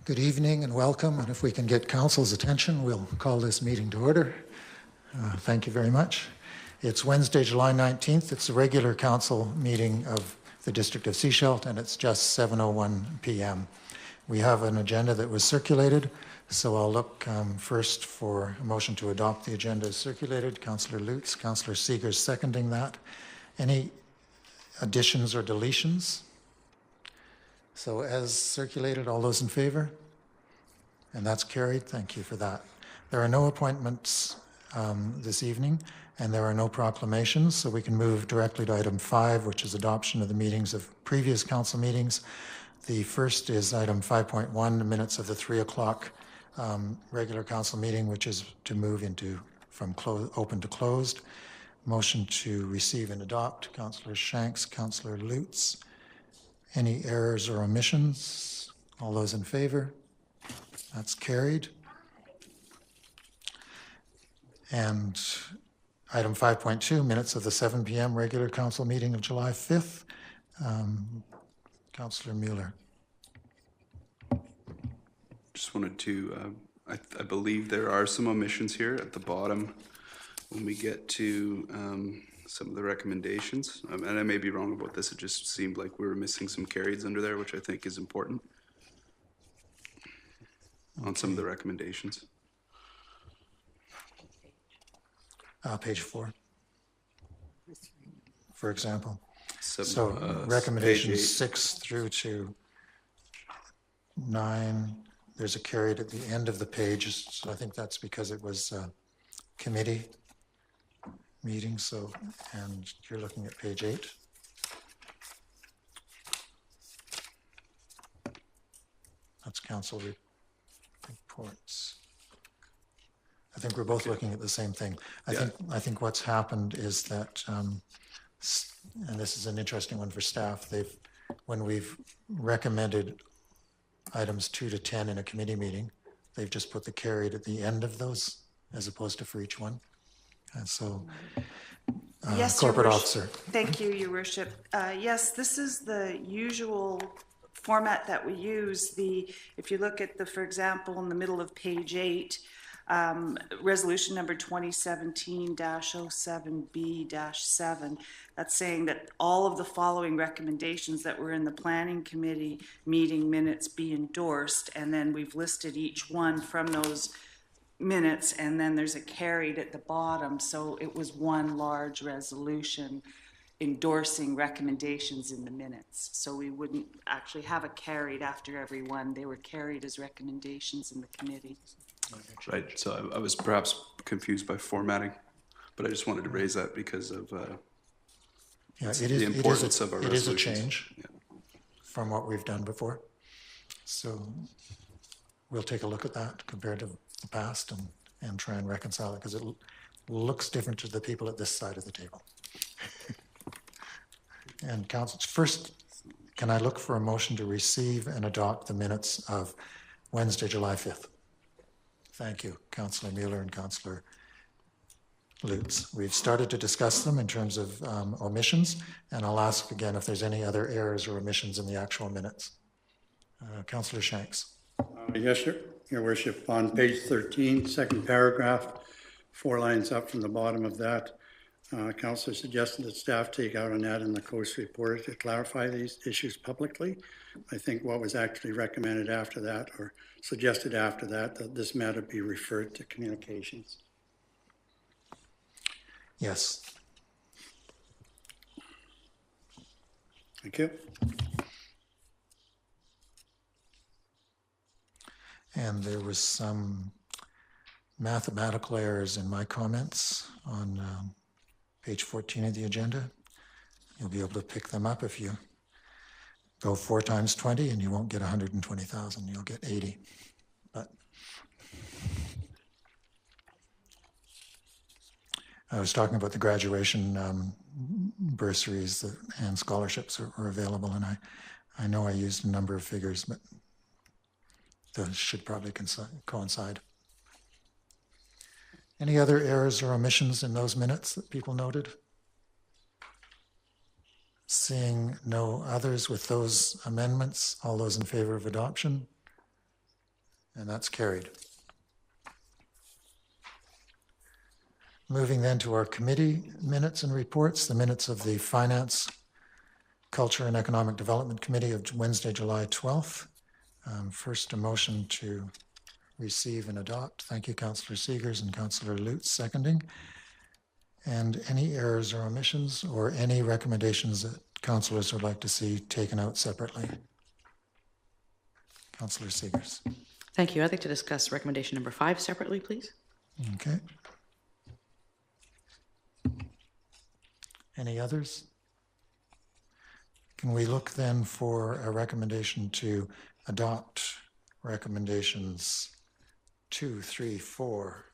Good evening and welcome, and if we can get council's attention, we'll call this meeting to order. Thank you very much. It's Wednesday, July 19th. It's the regular council meeting of the District of Sechelt, and it's just 7:01 p.m. We have an agenda that was circulated, so I'll look first for a motion to adopt the agenda as circulated. Councillor Lutz, Councillor Seegers seconding that. Any additions or deletions? So as circulated, all those in favor? And that's carried. Thank you for that. There are no appointments this evening, and there are no proclamations, so we can move directly to item 5, which is adoption of the meetings of previous council meetings. The first is item 5.1, the minutes of the 3 o'clock regular council meeting, which is to move into from open to closed. Motion to receive and adopt. Councillor Shanks, Councillor Lutz. Any errors or omissions? All those in favor? That's carried. And item 5.2, minutes of the 7 p.m. regular council meeting of July 5th. Councillor Mueller. Just wanted to, I believe there are some omissions here at the bottom when we get to some of the recommendations. And I may be wrong about this, it just seemed like we were missing some carries under there, which I think is important on some of the recommendations. Page 4, for example. So recommendations 6 through to 9, there's a carried at the end of the page, so I think that's because it was a committee meeting, so, and you're looking at page 8. That's council reports. I think we're both looking at the same thing. I think what's happened is that, and this is an interesting one for staff, when we've recommended items 2 to 10 in a committee meeting, they've just put the carried at the end of those as opposed to for each one. And so, yes, corporate officer. Thank you, Your Worship. Yes, this is the usual format that we use. If you look at for example, in the middle of page 8, resolution number 2017-07B-7, that's saying that all of the following recommendations that were in the planning committee meeting minutes be endorsed, and then we've listed each one from those minutes, and then there's a carried at the bottom, so it was one large resolution endorsing recommendations in the minutes. So we wouldn't actually have a carried after every one. They were carried as recommendations in the committee. Right, so I was perhaps confused by formatting, but I just wanted to raise that because of the importance of our resolutions. It is a change from what we've done before. So we'll take a look at that compared to the past and try and reconcile it, because it looks different to the people at this side of the table. And council, first, can I look for a motion to receive and adopt the minutes of Wednesday, July 5th? Thank you, Councillor Mueller and Councillor Lutz. We've started to discuss them in terms of omissions, and I'll ask again if there's any other errors or omissions in the actual minutes. Councillor Shanks. Yes, Your Worship. On page 13, second paragraph, 4 lines up from the bottom of that, Councillor suggested that staff take out an ad in the Coast Reporter to clarify these issues publicly. I think what was actually recommended after that, or suggested after that, that this matter be referred to communications. Yes. Thank you. And there was some mathematical errors in my comments on page 14 of the agenda. You'll be able to pick them up if you go 4 times 20, and you won't get 120,000, you'll get 80. But I was talking about the graduation bursaries and scholarships are available, and I know I used a number of figures, but those should probably coincide. Any other errors or omissions in those minutes that people noted? Seeing no others with those amendments, all those in favor of adoption? And that's carried. Moving then to our committee minutes and reports, the minutes of the Finance, Culture and Economic Development Committee of Wednesday, July 12th. First, a motion to receive and adopt. Thank you, Councillor Seegers and Councillor Lutz, seconding. And any errors or omissions or any recommendations that councillors would like to see taken out separately? Councillor Seegers. Thank you. I'd like to discuss recommendation number 5 separately, please. Okay. Any others? Can we look then for a recommendation to adopt recommendations 2, 3, 4,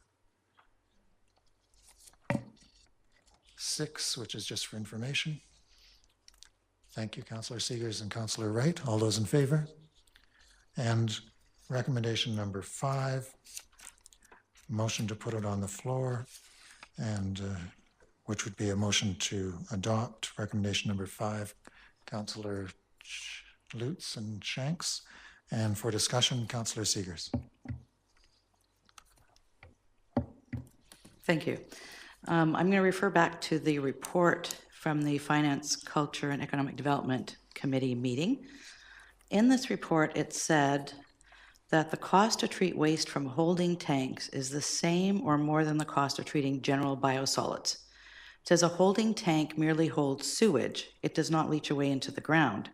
6, which is just for information? Thank you, Councillor Seegers and Councillor Wright. All those in favor? And recommendation number 5, motion to put it on the floor, and which would be a motion to adopt recommendation number 5, Councillor Lutz and Shanks. And for discussion, Councillor Seegers. Thank you. I'm going to refer back to the report from the Finance, Culture and Economic Development Committee meeting. In this report, it said that the cost to treat waste from holding tanks is the same or more than the cost of treating general biosolids. It says a holding tank merely holds sewage. It does not leach away into the ground.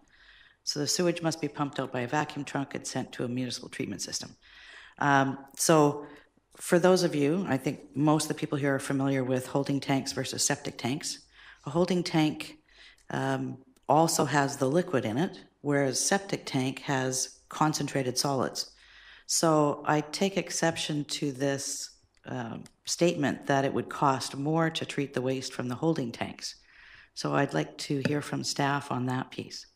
So the sewage must be pumped out by a vacuum truck and sent to a municipal treatment system. So for those of you, I think most of the people here are familiar with holding tanks versus septic tanks. A holding tank also has the liquid in it, whereas septic tank has concentrated solids. So I take exception to this statement that it would cost more to treat the waste from the holding tanks. So I'd like to hear from staff on that piece.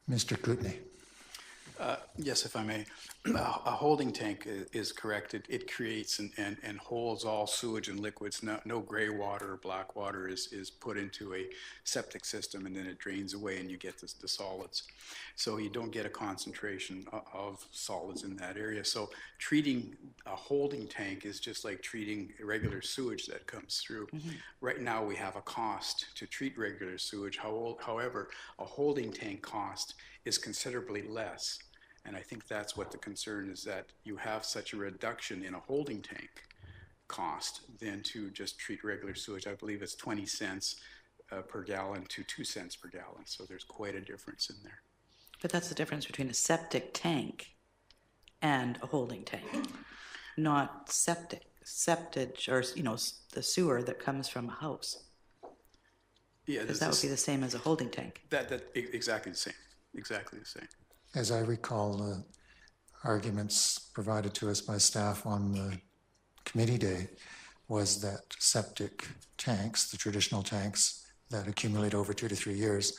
Mr. Kootenay. Yes, if I may. A holding tank is correct. It creates and holds all sewage and liquids. No gray water or black water is put into a septic system, and then it drains away and you get the solids. So you don't get a concentration of solids in that area. So treating a holding tank is just like treating regular sewage that comes through. Mm-hmm. Right now we have a cost to treat regular sewage. However, a holding tank cost is considerably less. And I think that's what the concern is, that you have such a reduction in a holding tank cost than to just treat regular sewage. I believe it's 20 cents per gallon to 2 cents per gallon. So there's quite a difference in there. But that's the difference between a septic tank and a holding tank, not septage, or, you know, the sewer that comes from a house. Yeah, because that would be the same as a holding tank. That exactly the same. Exactly the same. As I recall, the arguments provided to us by staff on the committee day was that septic tanks, the traditional tanks that accumulate over 2 to 3 years,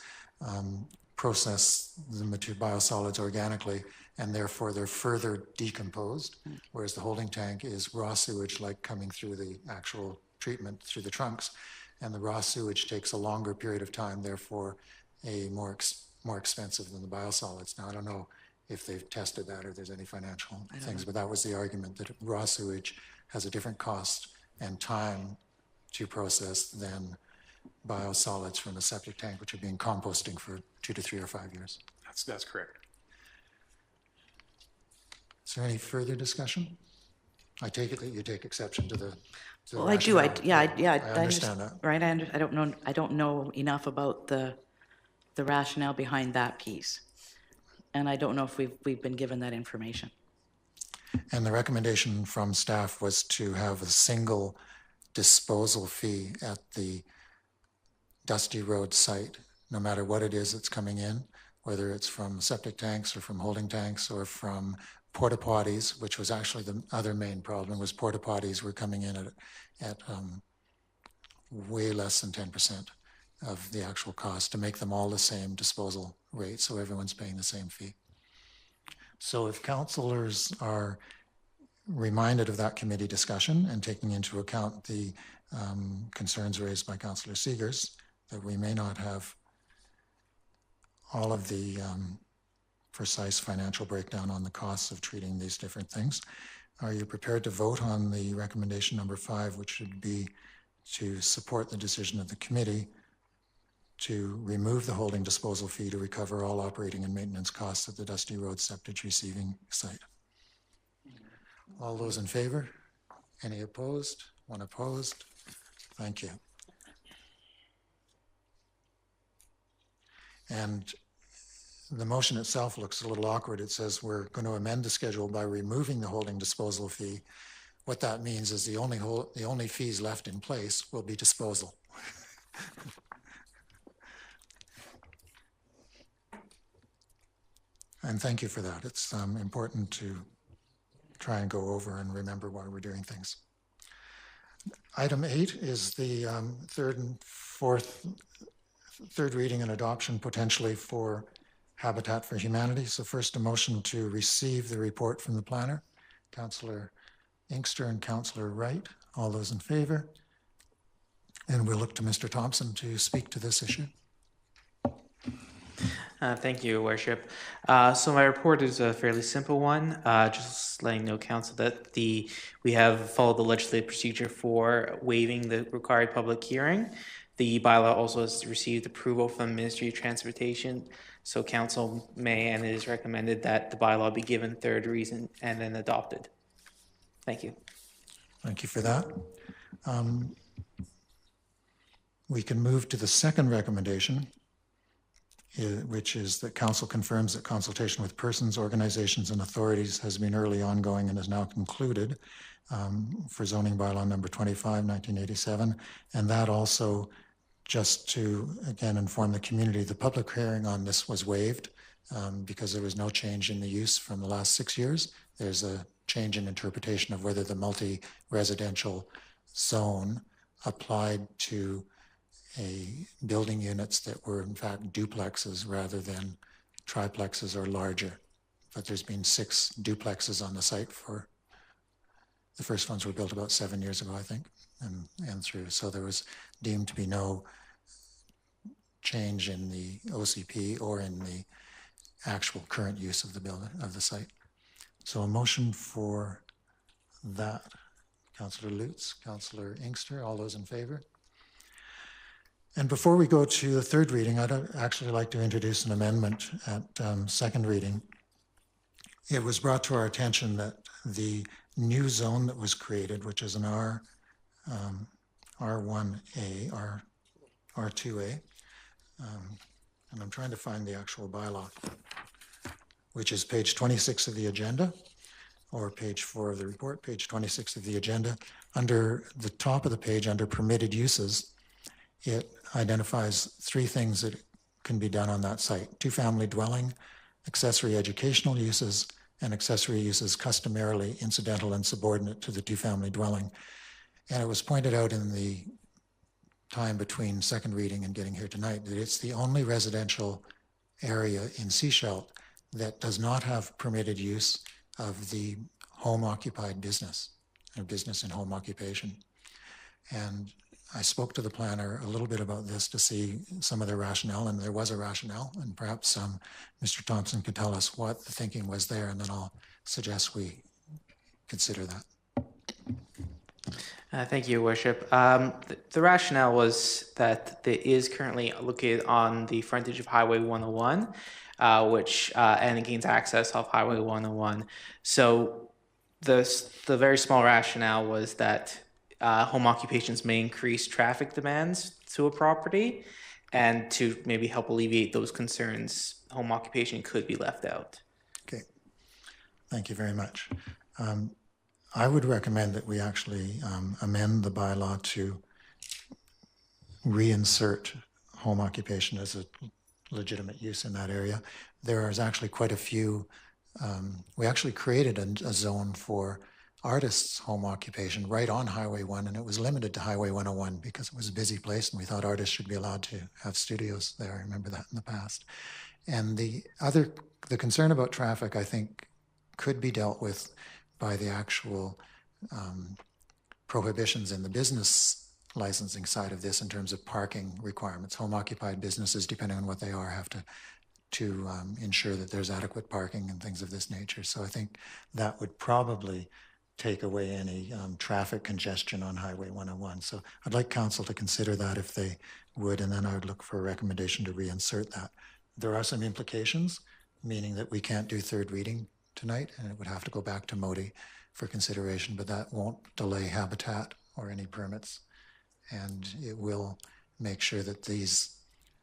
process the biosolids organically, and therefore they're further decomposed, whereas the holding tank is raw sewage, like coming through the actual treatment through the trunks, and the raw sewage takes a longer period of time, therefore a more expensive than the biosolids. Now, I don't know if they've tested that or there's any financial things, but that was the argument, that raw sewage has a different cost and time to process than biosolids from a septic tank, which are being composting for 2 to 3 or 5 years. That's correct. Is there any further discussion? I take it that you take exception to the well, I do. I understand that. Right. I don't know enough about the rationale behind that piece, and I don't know if we've been given that information. And the recommendation from staff was to have a single disposal fee at the Dusty Road site, no matter what it is that's coming in, whether it's from septic tanks or from holding tanks or from porta potties, which was actually the other main problem, was porta potties were coming in at way less than 10% of the actual cost, to make them all the same disposal rate, so everyone's paying the same fee. So if councillors are reminded of that committee discussion and taking into account the concerns raised by Councillor Seegers, that we may not have all of the precise financial breakdown on the costs of treating these different things. Are you prepared to vote on the recommendation number 5, which should be to support the decision of the committee to remove the holding disposal fee to recover all operating and maintenance costs at the Dusty Road septic receiving site? All those in favor? Any opposed? One opposed? Thank you. And the motion itself looks a little awkward. It says we're going to amend the schedule by removing the holding disposal fee. What that means is the only fees left in place will be disposal. And thank you for that. It's important to try and go over and remember why we're doing things. Item 8 is the third reading and adoption potentially for Habitat for Humanity. So first, a motion to receive the report from the planner. Councillor Inkster and Councillor Wright. All those in favor? And we'll look to Mr. Thompson to speak to this issue. Thank you, Your Worship. So my report is a fairly simple one. Just letting you know, Council, that we have followed the legislative procedure for waiving the required public hearing. The bylaw also has received approval from the Ministry of Transportation. So Council may and it is recommended that the bylaw be given third reading and then adopted. Thank you. Thank you for that. We can move to the second recommendation, which is that Council confirms that consultation with persons, organizations, and authorities has been early ongoing and is now concluded for zoning bylaw number 25, 1987. And that also, just to again inform the community, the public hearing on this was waived because there was no change in the use from the last 6 years. There's a change in interpretation of whether the multi-residential zone applied to building units that were in fact duplexes rather than triplexes or larger. But there's been 6 duplexes on the site for, the first ones were built about 7 years ago, I think, and through. So there was deemed to be no change in the OCP or in the actual current use of the building, of the site. So a motion for that. Councillor Lutz, Councillor Inkster, all those in favor? And before we go to the third reading, I'd actually like to introduce an amendment at second reading. It was brought to our attention that the new zone that was created, which is an R1A, R2A, and I'm trying to find the actual bylaw, which is page 26 of the agenda, or page 4 of the report, page 26 of the agenda. Under the top of the page, under permitted uses, it identifies 3 things that can be done on that site: 2-family dwelling, accessory educational uses, and accessory uses customarily incidental and subordinate to the 2-family dwelling. And it was pointed out in the time between second reading and getting here tonight that it's the only residential area in Sechelt that does not have permitted use of the home occupied business, or business and home occupation. And I spoke to the planner a little bit about this to see some of their rationale, and there was a rationale, and perhaps Mr. Thompson could tell us what the thinking was there, and then I'll suggest we consider that. Thank you, Your Worship. The rationale was that it is currently located on the frontage of Highway 101, and it gains access off Highway 101. So the very small rationale was that home occupations may increase traffic demands to a property, and to maybe help alleviate those concerns, home occupation could be left out. Okay, thank you very much. I would recommend that we actually amend the bylaw to reinsert home occupation as a legitimate use in that area. There is actually quite a few, we actually created a zone for artists' home occupation right on Highway 1, and it was limited to Highway 101 because it was a busy place and we thought artists should be allowed to have studios there. I remember that in the past. And the concern about traffic, I think, could be dealt with by the actual prohibitions in the business licensing side of this in terms of parking requirements. Home occupied businesses, depending on what they are, have to to ensure that there's adequate parking and things of this nature. So I think that would probably take away any traffic congestion on Highway 101. So I'd like council to consider that if they would, and then I would look for a recommendation to reinsert that. There are some implications, meaning that we can't do third reading tonight, and it would have to go back to Modi for consideration, but that won't delay Habitat or any permits. And it will make sure that these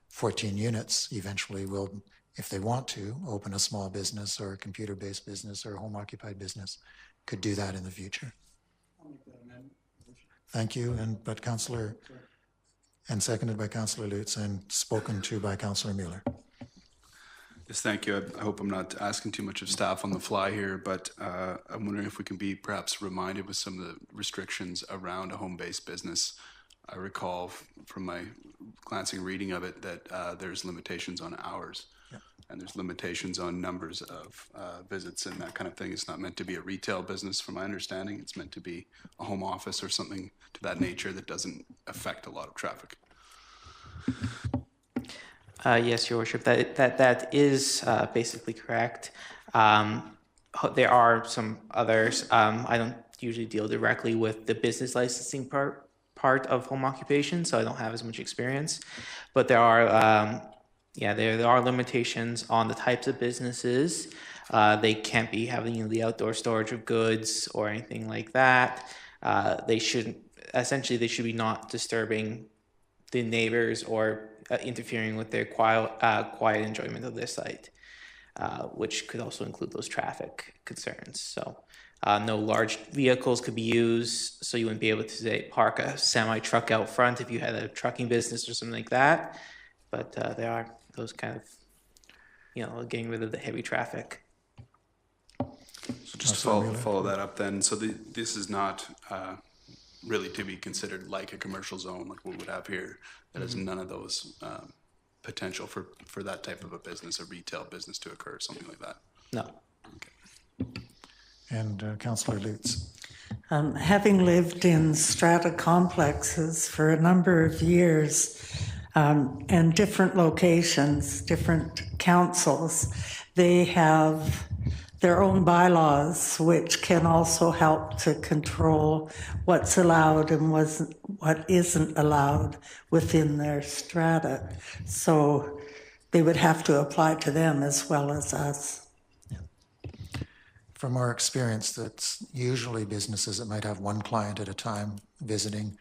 14 units eventually will, if they want to, open a small business or a computer-based business or a home-occupied business, could do that in the future. Thank you, but Councillor, and seconded by Councillor Lutz and spoken to by Councillor Mueller. Yes, thank you. I hope I'm not asking too much of staff on the fly here, but I'm wondering if we can be perhaps reminded with some of the restrictions around a home-based business. I recall from my glancing reading of it that there's limitations on hours. And there's limitations on numbers of visits and that kind of thing. It's not meant to be a retail business, from my understanding. It's meant to be a home office or something to that nature that doesn't affect a lot of traffic. Yes, Your Worship, that is basically correct. There are some others. I don't usually deal directly with the business licensing part of home occupation, so I don't have as much experience. But there are there are limitations on the types of businesses. They can't be having the outdoor storage of goods or anything like that. They should be not disturbing the neighbors or interfering with their quiet enjoyment of their site, which could also include those traffic concerns. So no large vehicles could be used, so you wouldn't be able to, say, park a semi-truck out front if you had a trucking business or something like that. But there are those kind of, getting rid of the heavy traffic. So just to follow that up then, so this is not really to be considered like a commercial zone like we would have here. That has none of those potential for that type of a business, a retail business to occur, something like that? No. Okay. And Councillor Lutz. Having lived in strata complexes for a number of years, and different locations, different councils, they have their own bylaws, which can also help to control what's allowed and what isn't allowed within their strata. So they would have to apply to them as well as us. From our experience, that's usually businesses that might have one client at a time visiting.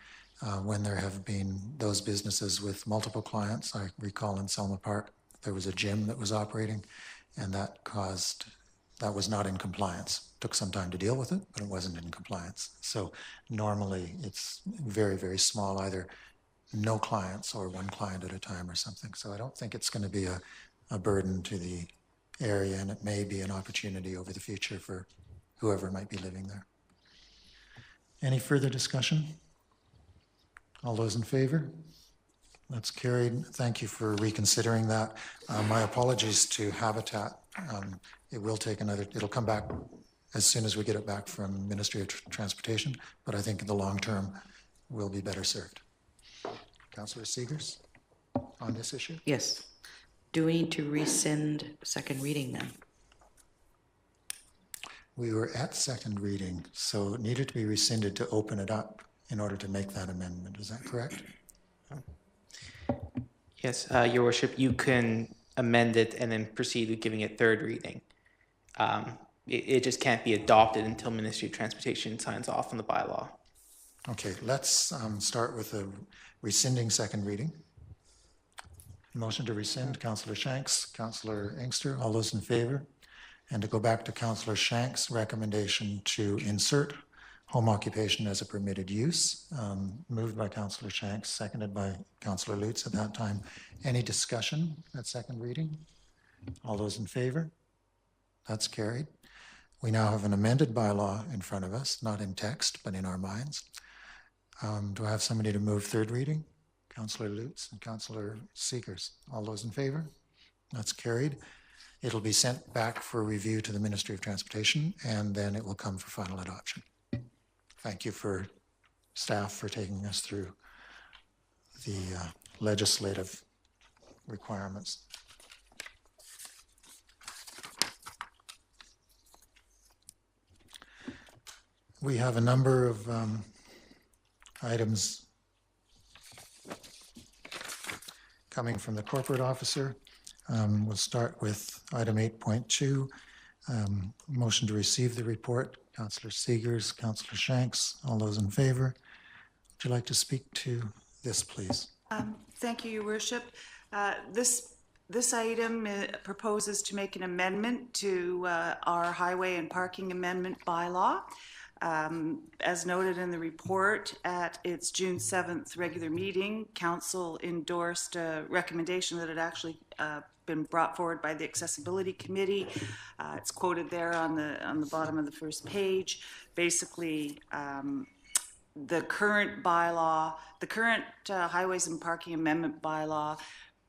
When there have been those businesses with multiple clients, I recall in Selma Park, there was a gym that was operating, and that was not in compliance. Took some time to deal with it, but it wasn't in compliance. So normally it's very, very small, either no clients or one client at a time or something. So I don't think it's going to be a burden to the area, and it may be an opportunity over the future for whoever might be living there. Any further discussion? All those in favor? That's carried. Thank you for reconsidering that. My apologies to Habitat. It will take it'll come back as soon as we get it back from Ministry of Transportation, but I think in the long term, we'll be better served. Councillor Seegers, on this issue? Yes. Do we need to rescind second reading then? We were at second reading, so it needed to be rescinded to open it up in order to make that amendment. Is that correct? Yes, Your Worship, you can amend it and then proceed with giving it third reading. It just can't be adopted until Ministry of Transportation signs off on the bylaw. Okay, let's start with a rescinding second reading. Motion to rescind, Councillor Shanks, Councillor Inkster, all those in favor? And to go back to Councillor Shanks' recommendation to insert home occupation as a permitted use, moved by Councillor Shanks, seconded by Councillor Lutz at that time. Any discussion at second reading? All those in favor? That's carried. We now have an amended bylaw in front of us, not in text, but in our minds. Do I have somebody to move third reading? Councillor Lutz and Councillor Seegers. All those in favor? That's carried. It'll be sent back for review to the Ministry of Transportation, and then it will come for final adoption. Thank you for staff for taking us through the legislative requirements. We have a number of items coming from the corporate officer. We'll start with item 8.2, motion to receive the report. Councillor Seegers, Councillor Shanks, all those in favor. Would you like to speak to this, please? Thank you, Your Worship. This item proposes to make an amendment to our highway and parking amendment bylaw. As noted in the report, at its June 7th regular meeting, Council endorsed a recommendation that had actually been brought forward by the Accessibility Committee. It's quoted there on the bottom of the first page. Basically, the current bylaw, the current Highways and Parking Amendment bylaw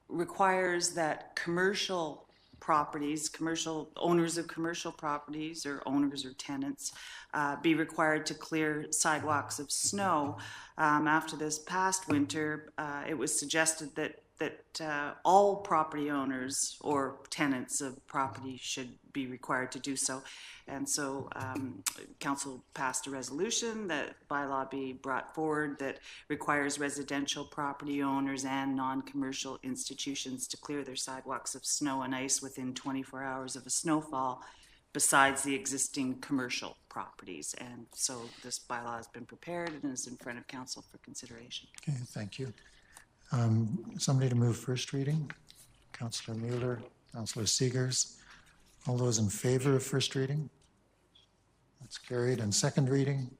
requires that commercial properties, commercial owners of commercial properties or owners or tenants be required to clear sidewalks of snow. After this past winter, it was suggested that all property owners or tenants of property should be required to do so. And so Council passed a resolution that bylaw be brought forward that requires residential property owners and non-commercial institutions to clear their sidewalks of snow and ice within 24 hours of a snowfall, besides the existing commercial properties. And so this bylaw has been prepared and is in front of Council for consideration. Okay, thank you. Somebody to move first reading? Councillor Mueller, Councillor Seegers. All those in favor of first reading? That's carried. And second reading,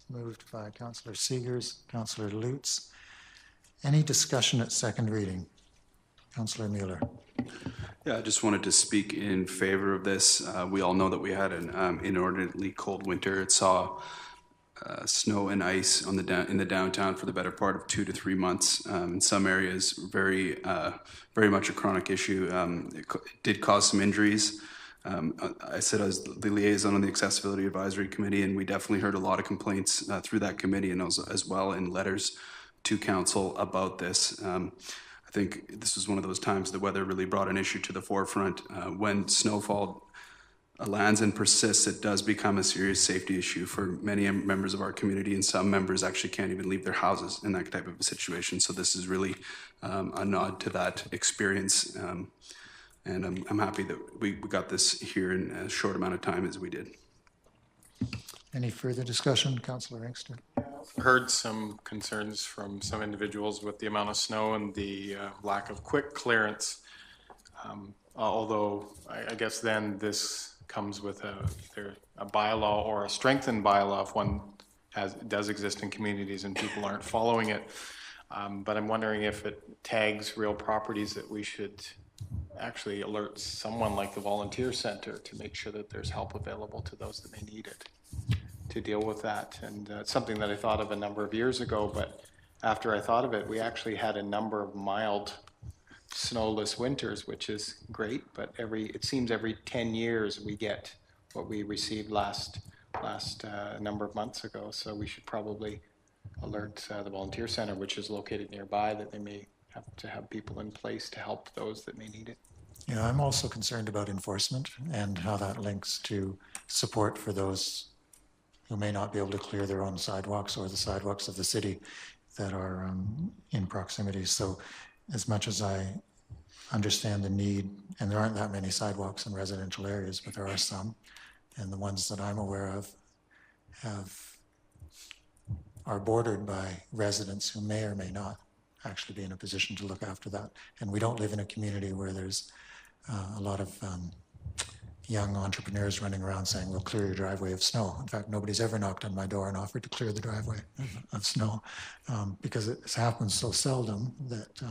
moved by Councillor Seegers, Councillor Lutz. Any discussion at second reading? Councillor Mueller. Yeah, I just wanted to speak in favor of this. We all know that we had an inordinately cold winter. It saw snow and ice on in the downtown for the better part of 2 to 3 months. In some areas, very much a chronic issue. It did cause some injuries. I said I was the liaison on the Accessibility Advisory Committee, and we definitely heard a lot of complaints through that committee and as well in letters to council about this. I think this was one of those times the weather really brought an issue to the forefront. When snowfall lands and persists, it does become a serious safety issue for many members of our community, and some members actually can't even leave their houses in that type of a situation. So this is really a nod to that experience, and I'm happy that we got this here in as short amount of time as we did. Any further discussion, Councillor Inkster? Heard some concerns from some individuals with the amount of snow and the lack of quick clearance. Although I guess then this comes with either a bylaw or a strengthened bylaw if one does exist in communities and people aren't following it. But I'm wondering if it tags real properties that we should actually alert someone like the volunteer center to make sure that there's help available to those that may need it to deal with that. And it's something that I thought of a number of years ago, but after I thought of it, we actually had a number of mild snowless winters, which is great, but it seems every 10 years we get what we received last number of months ago. So we should probably alert the volunteer center, which is located nearby, that they may have to have people in place to help those that may need it. Yeah, I'm also concerned about enforcement and how that links to support for those who may not be able to clear their own sidewalks or the sidewalks of the city that are in proximity. So as much as I understand the need, and there aren't that many sidewalks in residential areas, but there are some, and the ones that I'm aware of are bordered by residents who may or may not actually be in a position to look after that. And we don't live in a community where there's a lot of young entrepreneurs running around saying, we'll clear your driveway of snow. In fact, nobody's ever knocked on my door and offered to clear the driveway of snow because it happens so seldom that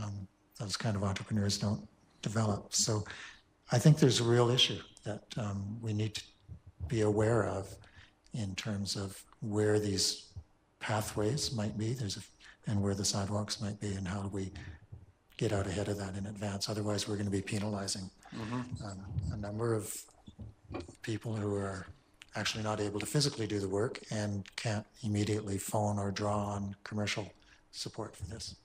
those kind of entrepreneurs don't develop. So I think there's a real issue that we need to be aware of in terms of where these pathways might be and where the sidewalks might be, and how do we get out ahead of that in advance. Otherwise, we're going to be penalizing a number of people who are actually not able to physically do the work and can't immediately phone or draw on commercial support for this.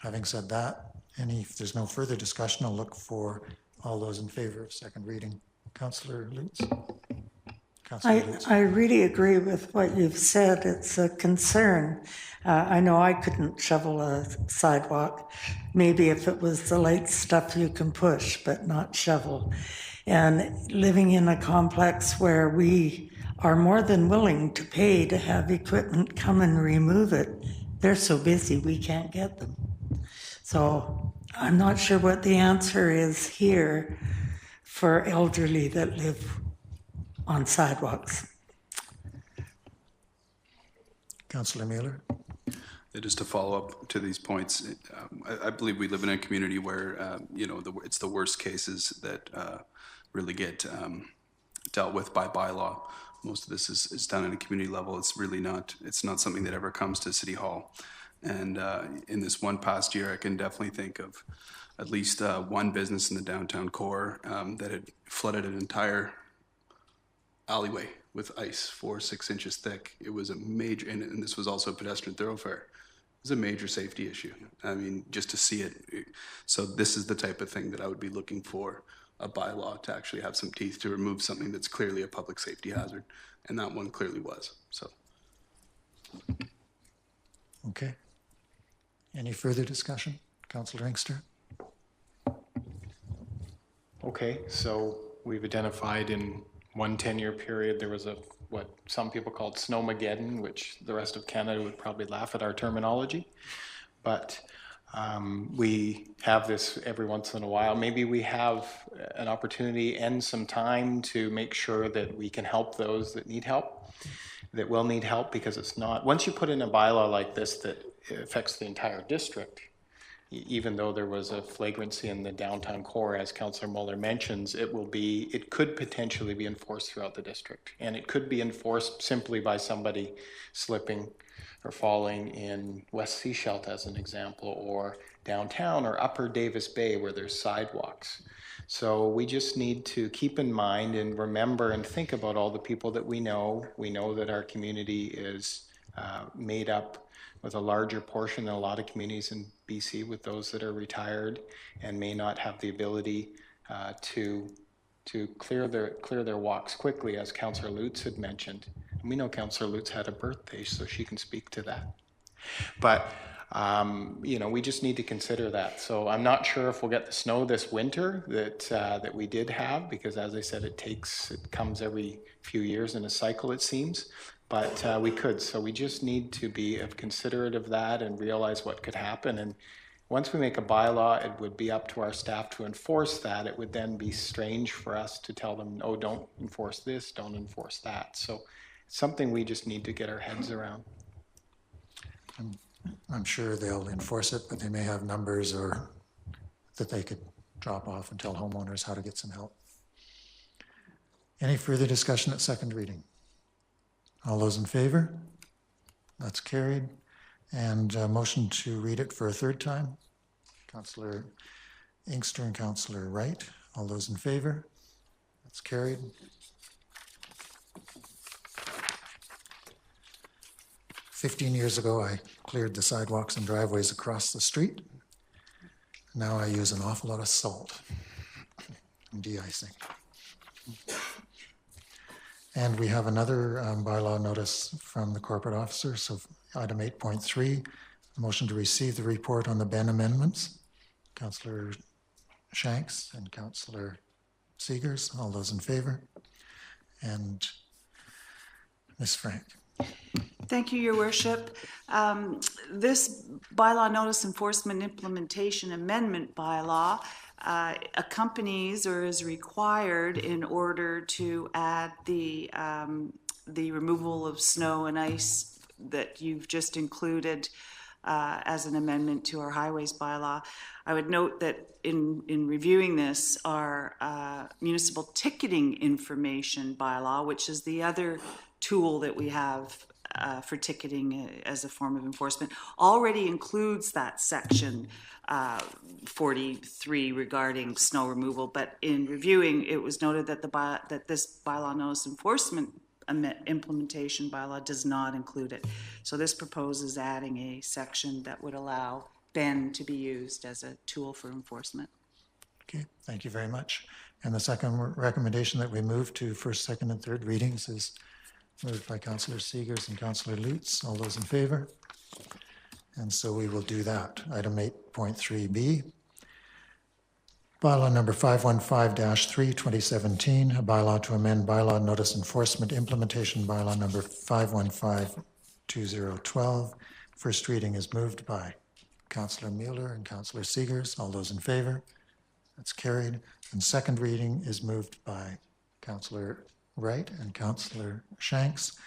Having said that, if there's no further discussion, I'll look for all those in favor of second reading. Councillor Lutz? Councillor Lutz. I really agree with what you've said. It's a concern. I know I couldn't shovel a sidewalk. Maybe if it was the light stuff you can push, but not shovel. And living in a complex where we are more than willing to pay to have equipment come and remove it, they're so busy we can't get them. So I'm not sure what the answer is here for elderly that live on sidewalks. Councillor Mueller. Just to follow up to these points, I believe we live in a community where, you know, it's the worst cases that really get dealt with by bylaw. Most of this is done at a community level. It's really not, it's not something that ever comes to City Hall. And in this one past year, I can definitely think of at least one business in the downtown core that had flooded an entire alleyway with ice 4 or 6 inches thick. It was a major, and this was also a pedestrian thoroughfare. It was a major safety issue. I mean, just to see it. So this is the type of thing that I would be looking for a bylaw to actually have some teeth to remove something that's clearly a public safety hazard. And that one clearly was, so. Okay. Any further discussion? Councillor Inkster? Okay, so we've identified in one 10-year period, there was what some people called Snowmageddon, which the rest of Canada would probably laugh at our terminology. But we have this every once in a while. Maybe we have an opportunity and some time to make sure that we can help those that need help, that will need help, because it's not, once you put in a bylaw like this that affects the entire district, even though there was a flagrancy in the downtown core, as Councillor Muller mentions, it could potentially be enforced throughout the district. And it could be enforced simply by somebody slipping or falling in West Sechelt, as an example, or downtown or Upper Davis Bay where there's sidewalks. So we just need to keep in mind and remember and think about all the people that we know. We know that our community is made up with a larger portion than a lot of communities in BC, with those that are retired and may not have the ability to clear their walks quickly, as Councillor Lutz had mentioned. And we know Councillor Lutz had a birthday, so she can speak to that. But you know, we just need to consider that. So I'm not sure if we'll get the snow this winter that we did have, because as I said, it comes every few years in a cycle, it seems. But we could, so we just need to be considerate of that and realize what could happen. And once we make a bylaw, it would be up to our staff to enforce that. It would then be strange for us to tell them, oh, don't enforce this, don't enforce that. So it's something we just need to get our heads around. I'm sure they'll enforce it, but they may have numbers or that they could drop off and tell homeowners how to get some help. Any further discussion at second reading? All those in favor? That's carried. And motion to read it for a third time. Councillor Inkster and Councillor Wright. All those in favor? That's carried. "15 years ago, I cleared the sidewalks and driveways across the street. Now I use an awful lot of salt and de-icing." And we have another bylaw notice from the corporate officer. So item 8.3, motion to receive the report on the Ben amendments. Councillor Shanks and Councillor Seegers, all those in favor? And Ms. Frank. Thank you, Your Worship. This bylaw notice enforcement implementation amendment bylaw accompanies or is required in order to add the removal of snow and ice that you've just included as an amendment to our highways bylaw. I would note that in reviewing this, our municipal ticketing information bylaw, which is the other tool that we have for ticketing as a form of enforcement, already includes that section 43 regarding snow removal. But in reviewing, it was noted that that this bylaw notice enforcement implementation bylaw does not include it. So this proposes adding a section that would allow Ben to be used as a tool for enforcement. Okay, thank you very much. And the second recommendation that we move to first, second, and third readings is moved by Councillor Seegers and Councillor Lutz. All those in favor? And so we will do that. Item 8.3B. Bylaw number 515-3, 2017, a bylaw to amend bylaw notice enforcement implementation bylaw number 515-2012. First reading is moved by Councillor Mueller and Councillor Seegers. All those in favor? That's carried. And second reading is moved by Councillor Wright and Councillor Shanks.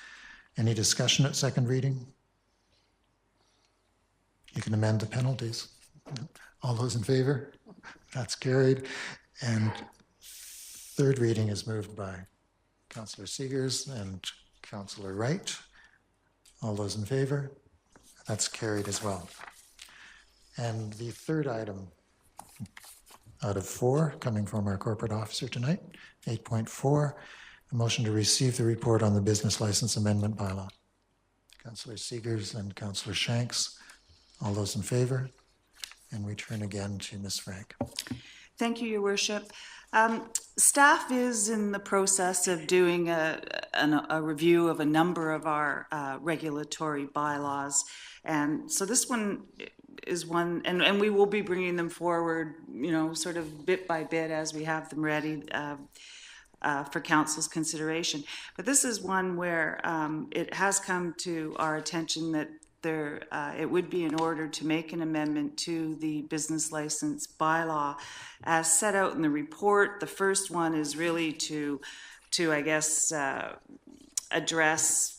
Any discussion at second reading? You can amend the penalties. All those in favor? That's carried. And third reading is moved by Councillor Seegers and Councillor Wright. All those in favor? That's carried as well. And the third item out of 4 coming from our corporate officer tonight, 8.4, a motion to receive the report on the business license amendment bylaw. Councillor Seegers and Councillor Shanks. All those in favor? And we turn again to Ms. Frank. Thank you, Your Worship. Staff is in the process of doing a review of a number of our regulatory bylaws. And so this one is one, and we will be bringing them forward, you know, sort of bit by bit as we have them ready for Council's consideration. But this is one where it has come to our attention that it would be in order to make an amendment to the business license bylaw as set out in the report. The first one is really to I guess, address.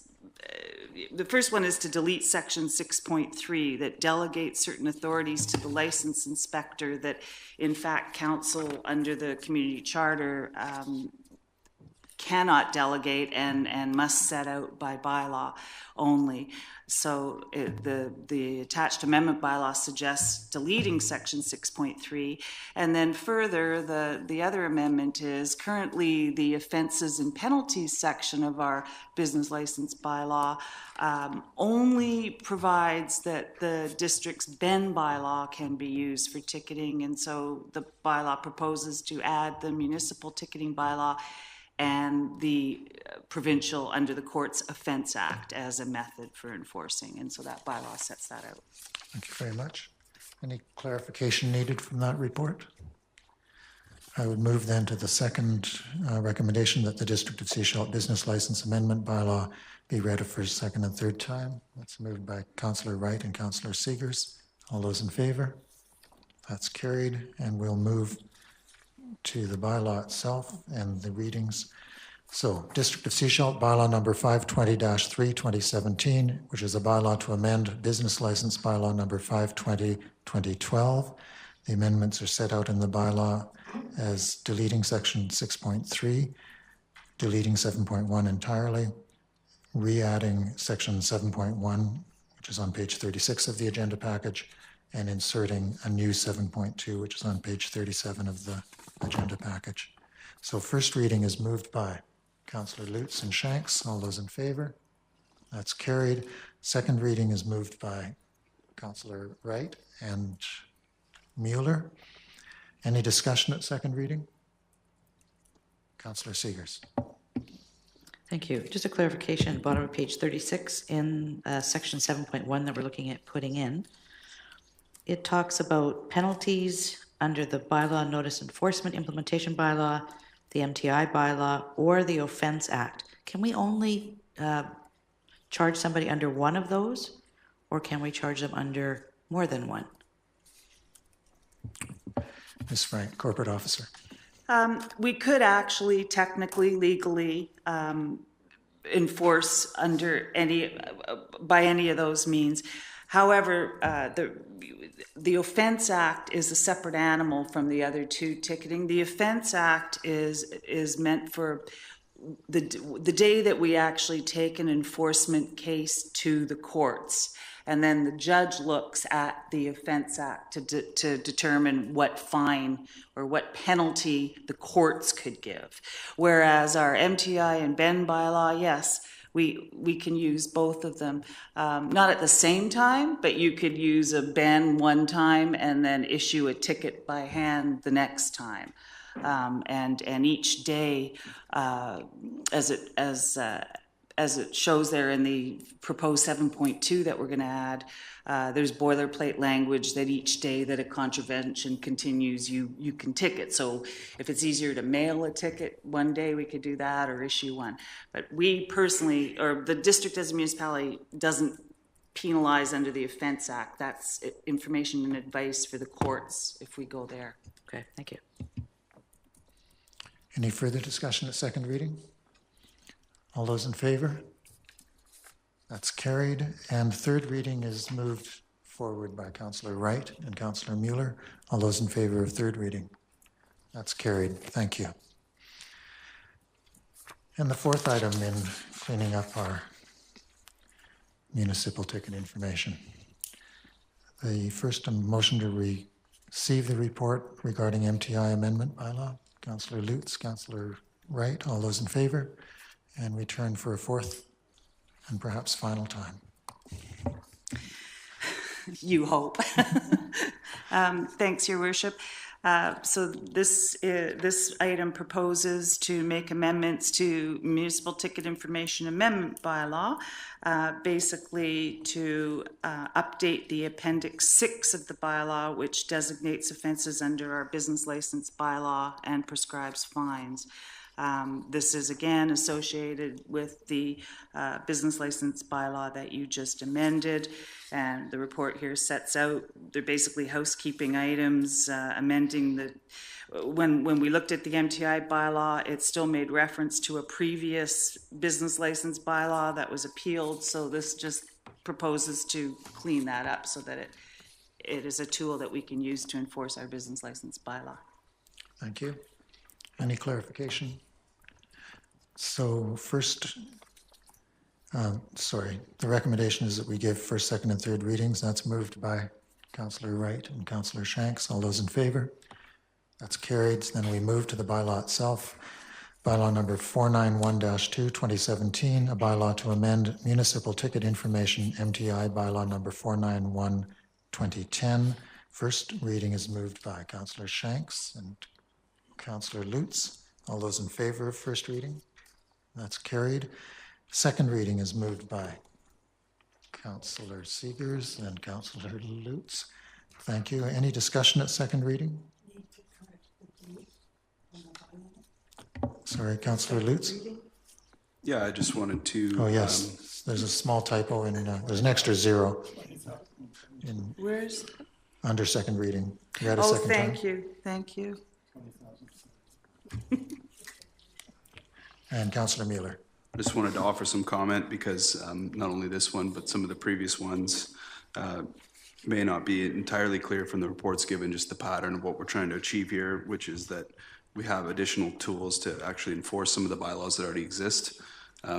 The first one is to delete section 6.3 that delegates certain authorities to the license inspector that, in fact, council under the community charter cannot delegate and must set out by bylaw only. So the attached amendment bylaw suggests deleting section 6.3. And then further, the other amendment is currently the offenses and penalties section of our business license bylaw only provides that the district's BEN bylaw can be used for ticketing. And so the bylaw proposes to add the municipal ticketing bylaw and the provincial under the Courts Offence Act as a method for enforcing. And so that bylaw sets that out. Thank you very much. Any clarification needed from that report? I would move then to the second recommendation that the District of Sechelt Business License Amendment Bylaw be read a first, second, and third time. That's moved by Councillor Wright and Councillor Seegers. All those in favor? That's carried, and we'll move to the bylaw itself and the readings. So, District of Sechelt bylaw number 520-3, 2017, which is a bylaw to amend business license bylaw number 520, 2012. The amendments are set out in the bylaw as deleting section 6.3, deleting 7.1 entirely, re-adding section 7.1, which is on page 36 of the agenda package, and inserting a new 7.2, which is on page 37 of the agenda package. So first reading is moved by Councillor Lutz and Shanks. All those in favor? That's carried. Second reading is moved by Councillor Wright and Mueller. Any discussion at second reading? Councillor Seegers. Thank you. Just a clarification, bottom of page 36 in section 7.1 that we're looking at putting in. It talks about penalties under the bylaw notice enforcement implementation bylaw, the MTI bylaw, or the Offence Act. Can we only charge somebody under one of those, or can we charge them under more than one? Ms. Frank, Corporate Officer. We could actually technically, legally enforce under by any of those means. However, the Offence Act is a separate animal from the other two ticketing. The Offence Act is meant for the day that we actually take an enforcement case to the courts, and then the judge looks at the Offence Act to determine what fine or what penalty the courts could give. Whereas our MTI and BEN bylaw, yes, we can use both of them. Not at the same time, but you could use a ban one time and then issue a ticket by hand the next time. And each day, as it shows there in the proposed 7.2 that we're going to add, there's boilerplate language that each day that a contravention continues, you can ticket. So if it's easier to mail a ticket one day, we could do that, or issue one. But we personally, or the district as a municipality, doesn't penalize under the Offence Act. That's information and advice for the courts if we go there. Okay, thank you. Any further discussion at second reading? All those in favor? That's carried. And third reading is moved forward by Councillor Wright and Councillor Mueller. All those in favor of third reading? That's carried. Thank you. And the fourth item in cleaning up our municipal ticket information. The first motion to receive the report regarding MTI amendment bylaw. Councillor Lutz, Councillor Wright, all those in favor? And we turn for a fourth and perhaps final time. You hope. Thanks, Your Worship. So this item proposes to make amendments to Municipal Ticket Information Amendment Bylaw, basically to update the Appendix 6 of the bylaw, which designates offences under our business license bylaw and prescribes fines. This is again associated with the business license bylaw that you just amended, and the report here sets out, they're basically housekeeping items, amending the, when we looked at the MTI bylaw, it still made reference to a previous business license bylaw that was appealed, so this just proposes to clean that up so that it is a tool that we can use to enforce our business license bylaw. Thank you. Any clarification? So first, the recommendation is that we give first, second, and third readings. That's moved by Councillor Wright and Councillor Shanks. All those in favor? That's carried. Then we move to the bylaw itself. Bylaw number 491-2, 2017, a bylaw to amend municipal ticket information, MTI bylaw number 491, 2010. First reading is moved by Councillor Shanks and Councillor Lutz. All those in favor of first reading? That's carried. Second reading is moved by Councillor Seegers and Councillor Lutz. Thank you. Any discussion at second reading? Sorry, Councillor Lutz? Yeah, I just wanted to. Oh, yes. There's a small typo in, there's an extra 0 in Where's? under second reading. You had a Oh, second time? thank you. And Councillor Mueller. I just wanted to offer some comment because not only this one, but some of the previous ones may not be entirely clear from the reports given, just the pattern of what we're trying to achieve here, which is that we have additional tools to actually enforce some of the bylaws that already exist.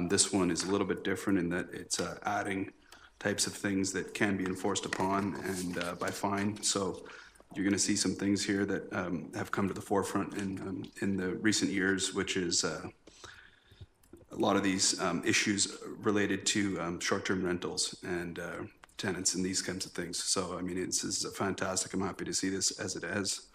This one is a little bit different in that it's adding types of things that can be enforced upon and by fine. So you're going to see some things here that have come to the forefront in the recent years, which is a lot of these issues related to short-term rentals and tenants and these kinds of things. So, I mean, this is fantastic. I'm happy to see this as it is.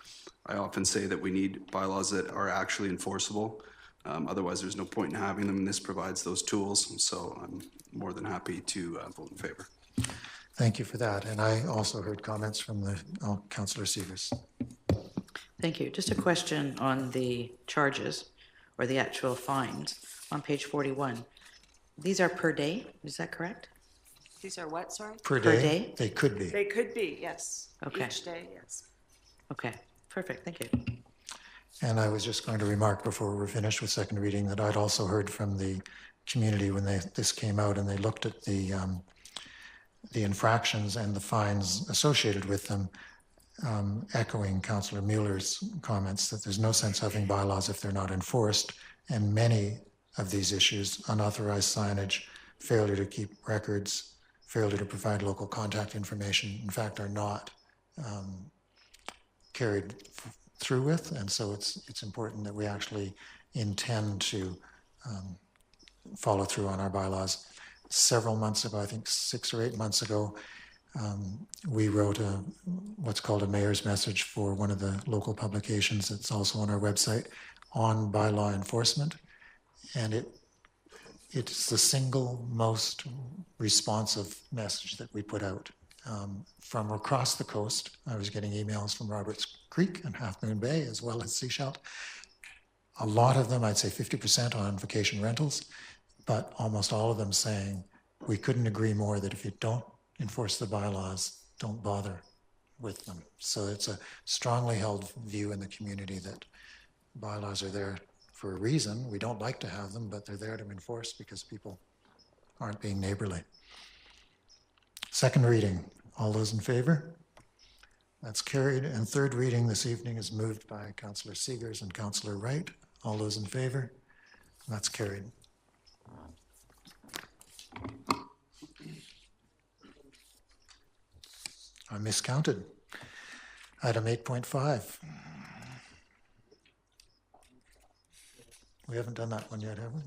I often say that we need bylaws that are actually enforceable. Otherwise, there's no point in having them, and this provides those tools. So I'm more than happy to vote in favor. Thank you for that. And I also heard comments from the Councillor Seegers. Thank you. Just a question on the charges or the actual fines on page 41. These are per day, is that correct? These are what, sorry? Per Per day? day? They could be. They could be, yes. Okay. Each day, yes. Okay, perfect, thank you. And I was just going to remark before we're finished with second reading that I'd also heard from the community when this came out and they looked at the infractions and the fines associated with them, echoing Councillor Mueller's comments that there's no sense having bylaws if they're not enforced, and many of these issues, unauthorized signage, failure to keep records, failure to provide local contact information, in fact, are not carried through with, and so it's important that we actually intend to follow through on our bylaws. Several months ago, I think 6 or 8 months ago, we wrote what's called a mayor's message for one of the local publications that's also on our website on bylaw enforcement. And it's the single most responsive message that we put out. From across the coast, I was getting emails from Roberts Creek and Half Moon Bay, as well as Sechelt. A lot of them, I'd say 50% on vacation rentals, but almost all of them saying, we couldn't agree more that if you don't enforce the bylaws, don't bother with them. So it's a strongly held view in the community that bylaws are there for a reason. We don't like to have them, but they're there to enforce because people aren't being neighborly. Second reading, all those in favor? That's carried. And third reading this evening is moved by Councillor Seegers and Councillor Wright. All those in favor? That's carried. I miscounted. Item 8.5. We haven't done that one yet, have we?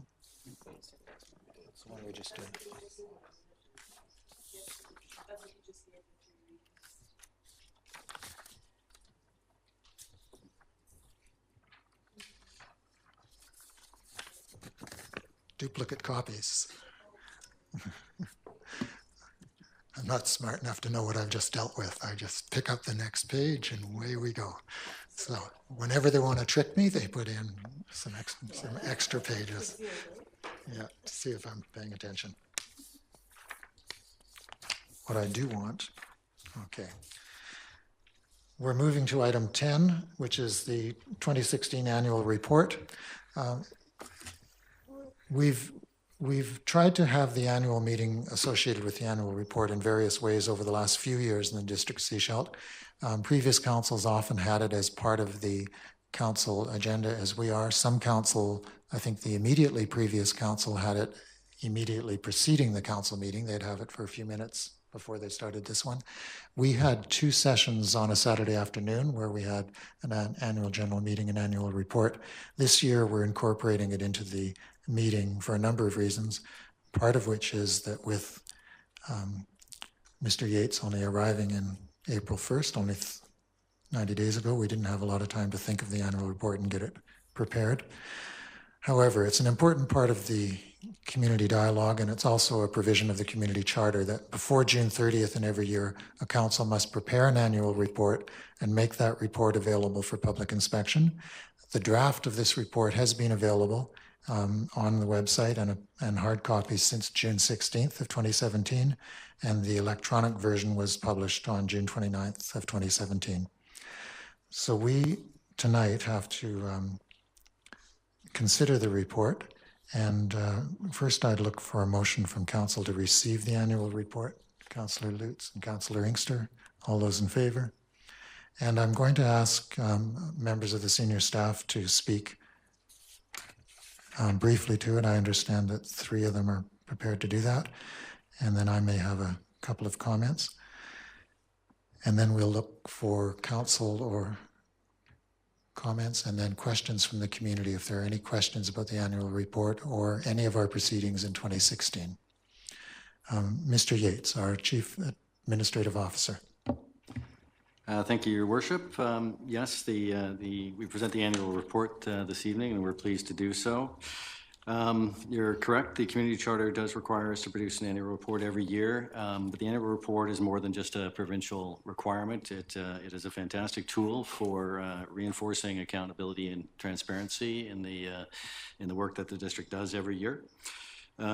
It's the one we just did. Duplicate copies. I'm not smart enough to know what I've just dealt with. I just pick up the next page and away we go. So whenever they want to trick me, they put in some extra pages. Yeah, to see if I'm paying attention. What I do want, okay. We're moving to item 10, which is the 2016 annual report. We've tried to have the annual meeting associated with the annual report in various ways over the last few years in the District of Sechelt. Previous councils often had it as part of the council agenda, as we are. Some council, I think the immediately previous council had it immediately preceding the council meeting. They'd have it for a few minutes before they started this one. We had 2 sessions on a Saturday afternoon where we had an annual general meeting and annual report. This year we're incorporating it into the meeting for a number of reasons, part of which is that with Mr. Yates only arriving in April 1st, only 90 days ago, we didn't have a lot of time to think of the annual report and get it prepared. However, it's an important part of the community dialogue, and it's also a provision of the community charter that before June 30th in every year, a council must prepare an annual report and make that report available for public inspection. The draft of this report has been available on the website and hard copies since June 16th of 2017, and the electronic version was published on June 29th of 2017. So we tonight have to consider the report, and first I'd look for a motion from council to receive the annual report. Councillor Lutz and Councillor Inkster, all those in favor? And I'm going to ask members of the senior staff to speak briefly to it. I understand that 3 of them are prepared to do that. And then I may have a couple of comments. And then we'll look for council or comments and then questions from the community if there are any questions about the annual report or any of our proceedings in 2016. Mr. Yates, our Chief Administrative Officer. Thank you, Your Worship. Yes, we present the annual report this evening, and we're pleased to do so. You're correct. The community charter does require us to produce an annual report every year, but the annual report is more than just a provincial requirement. It is a fantastic tool for reinforcing accountability and transparency in the work that the district does every year.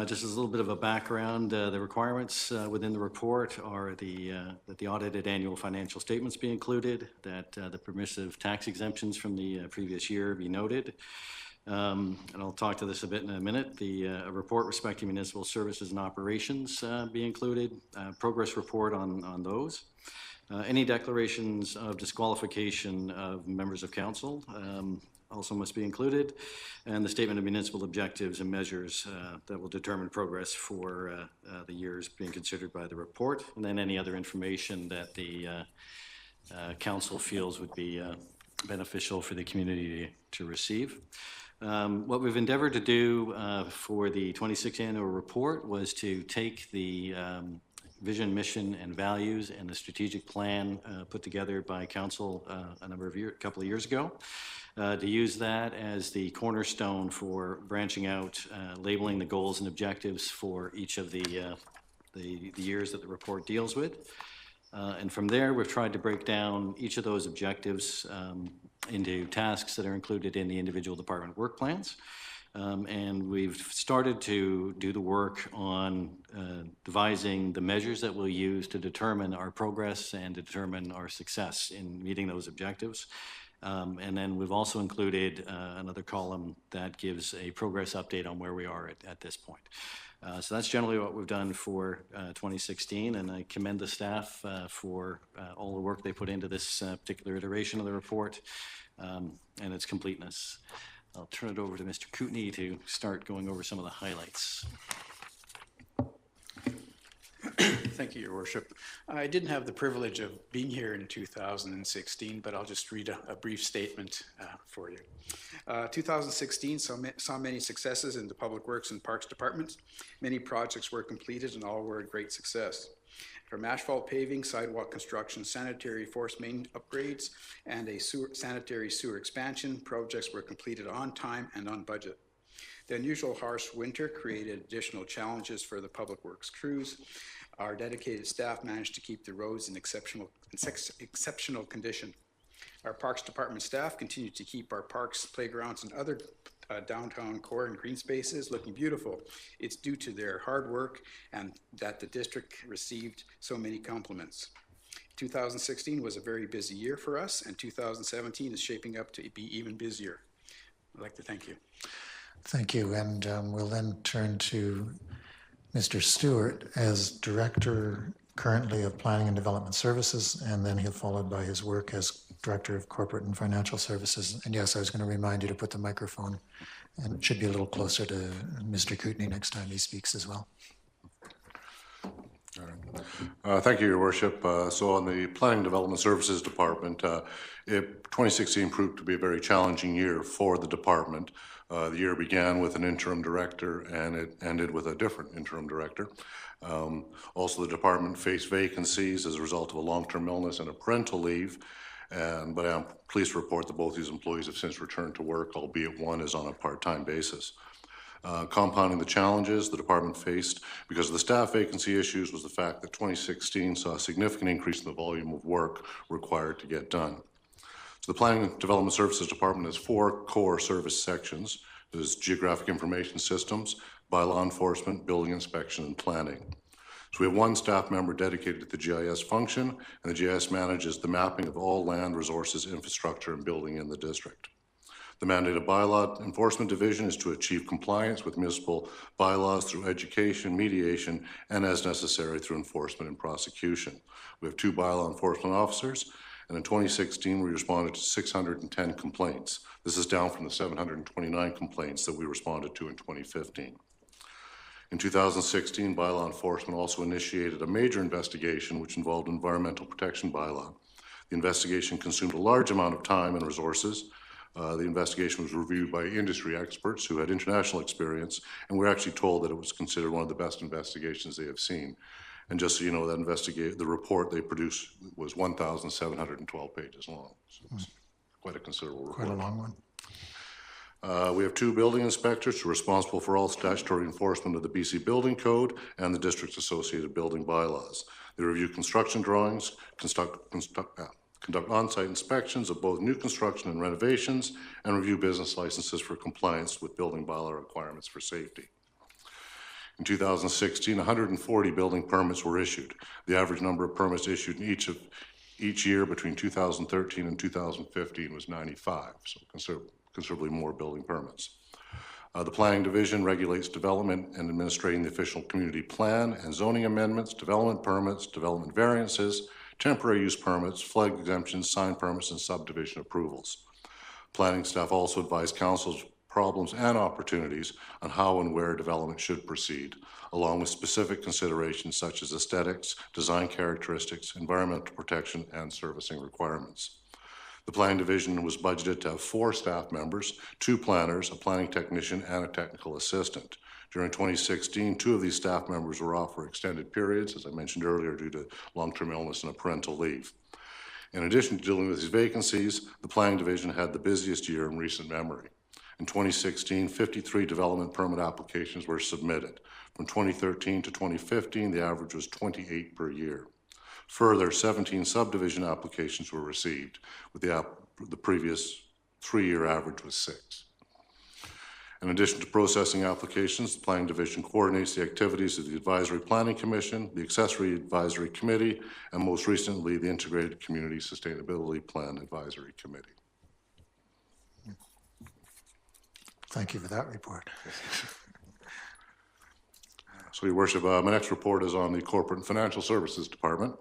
Just as a little bit of a background, the requirements within the report are that the audited annual financial statements be included, that the permissive tax exemptions from the previous year be noted, and I'll talk to this a bit in a minute. A report respecting municipal services and operations be included, progress report on those. Any declarations of disqualification of members of council also must be included, and the statement of municipal objectives and measures that will determine progress for the years being considered by the report, and then any other information that the council feels would be beneficial for the community to receive. What we've endeavored to do for the 26th annual report was to take the vision, mission, and values and the strategic plan put together by council a couple of years ago, to use that as the cornerstone for branching out, labeling the goals and objectives for each of the years that the report deals with. And from there, we've tried to break down each of those objectives into tasks that are included in the individual department work plans. And we've started to do the work on devising the measures that we'll use to determine our progress and to determine our success in meeting those objectives. And then we've also included another column that gives a progress update on where we are at this point. So that's generally what we've done for 2016, and I commend the staff for all the work they put into this particular iteration of the report and its completeness. I'll turn it over to Mr. Kootenay to start going over some of the highlights. Thank you, Your Worship. I didn't have the privilege of being here in 2016, but I'll just read a brief statement for you. 2016 saw many successes in the Public Works and Parks departments. Many projects were completed and all were a great success. From asphalt paving, sidewalk construction, sanitary force main upgrades, and a sanitary sewer expansion, projects were completed on time and on budget. The unusual harsh winter created additional challenges for the Public Works crews. Our dedicated staff managed to keep the roads in exceptional condition. Our Parks Department staff continued to keep our parks, playgrounds, and other downtown core and green spaces looking beautiful. It's due to their hard work and that the district received so many compliments. 2016 was a very busy year for us, and 2017 is shaping up to be even busier. I'd like to thank you. Thank you, and we'll then turn to Mr. Stewart as Director currently of Planning and Development Services, and then he'll followed by his work as Director of Corporate and Financial Services. And yes, I was going to remind you to put the microphone, and it should be a little closer to Mr. Kootenay next time he speaks as well. Thank you, Your Worship. So on the Planning and Development Services Department, 2016 proved to be a very challenging year for the department. The year began with an interim director and it ended with a different interim director. Also, the department faced vacancies as a result of a long-term illness and a parental leave. But I'm pleased to report that both these employees have since returned to work, albeit one is on a part-time basis. Compounding the challenges the department faced because of the staff vacancy issues was the fact that 2016 saw a significant increase in the volume of work required to get done. So the Planning and Development Services Department has 4 core service sections. There's Geographic Information Systems, Bylaw Enforcement, Building Inspection, and Planning. So we have 1 staff member dedicated to the GIS function, and the GIS manages the mapping of all land, resources, infrastructure, and building in the district. The mandated bylaw enforcement division is to achieve compliance with municipal bylaws through education, mediation, and as necessary through enforcement and prosecution. We have 2 bylaw enforcement officers, and in 2016 we responded to 610 complaints. This is down from the 729 complaints that we responded to in 2015. In 2016, bylaw enforcement also initiated a major investigation which involved environmental protection bylaw. The investigation consumed a large amount of time and resources. The investigation was reviewed by industry experts who had international experience, and we were actually told that it was considered one of the best investigations they have seen. And just so you know, the report they produced was 1,712 pages long. So it's quite a considerable report. Quite a long one. We have 2 building inspectors who are responsible for all statutory enforcement of the BC Building Code and the district's associated building bylaws. They review construction drawings, conduct on-site inspections of both new construction and renovations, and review business licenses for compliance with building bylaw requirements for safety. In 2016, 140 building permits were issued. The average number of permits issued in each year between 2013 and 2015 was 95, so considerably more building permits. The Planning Division regulates development and administrating the official community plan and zoning amendments, development permits, development variances, temporary use permits, flood exemptions, sign permits, and subdivision approvals. Planning staff also advise councils problems and opportunities on how and where development should proceed, along with specific considerations such as aesthetics, design characteristics, environmental protection, and servicing requirements. The planning division was budgeted to have 4 staff members, 2 planners, a planning technician, and a technical assistant. During 2016, 2 of these staff members were off for extended periods, as I mentioned earlier, due to long-term illness and a parental leave. In addition to dealing with these vacancies, the planning division had the busiest year in recent memory. In 2016, 53 development permit applications were submitted. From 2013 to 2015, the average was 28 per year. Further, 17 subdivision applications were received, with the previous 3-year average was 6. In addition to processing applications, the Planning Division coordinates the activities of the Advisory Planning Commission, the Accessory Advisory Committee, and most recently, the Integrated Community Sustainability Plan Advisory Committee. Thank you for that report. So, Your Worship, my next report is on the Corporate and Financial Services Department.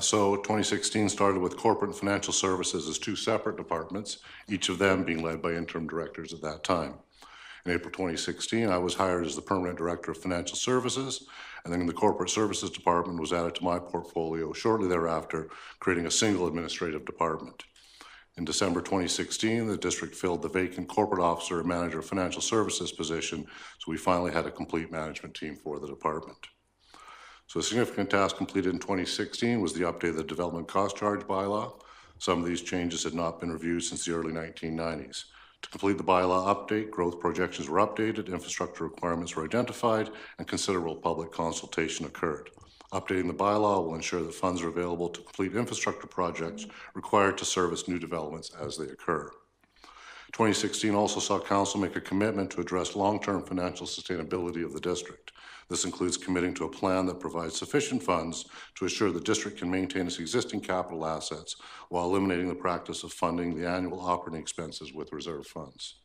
So 2016 started with Corporate and Financial Services as 2 separate departments, each of them being led by interim directors at that time. In April 2016, I was hired as the Permanent Director of Financial Services, and then the Corporate Services Department was added to my portfolio shortly thereafter, creating a single administrative department. In December 2016, the district filled the vacant Corporate Officer and Manager of Financial Services position, so we finally had a complete management team for the department. So a significant task completed in 2016 was the update of the Development Cost Charge bylaw. Some of these changes had not been reviewed since the early 1990s. To complete the bylaw update, growth projections were updated, infrastructure requirements were identified, and considerable public consultation occurred. Updating the bylaw will ensure that funds are available to complete infrastructure projects required to service new developments as they occur. 2016 also saw Council make a commitment to address long-term financial sustainability of the district. This includes committing to a plan that provides sufficient funds to ensure the district can maintain its existing capital assets while eliminating the practice of funding the annual operating expenses with reserve funds.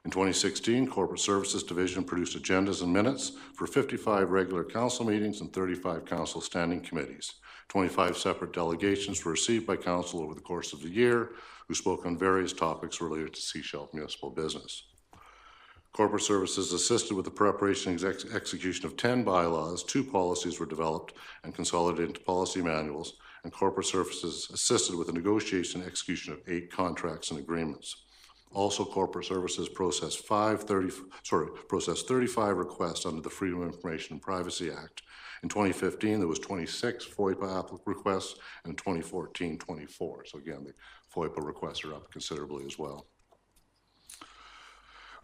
In 2016, Corporate Services Division produced agendas and minutes for 55 regular council meetings and 35 council standing committees. 25 separate delegations were received by council over the course of the year, who spoke on various topics related to Sechelt municipal business. Corporate Services assisted with the preparation and execution of 10 bylaws, 2 policies were developed and consolidated into policy manuals, and Corporate Services assisted with the negotiation and execution of 8 contracts and agreements. Also, Corporate Services processed 35 requests under the Freedom of Information and Privacy Act. In 2015, there was 26 FOIPA requests, and in 2014, 24. So again, the FOIPA requests are up considerably as well.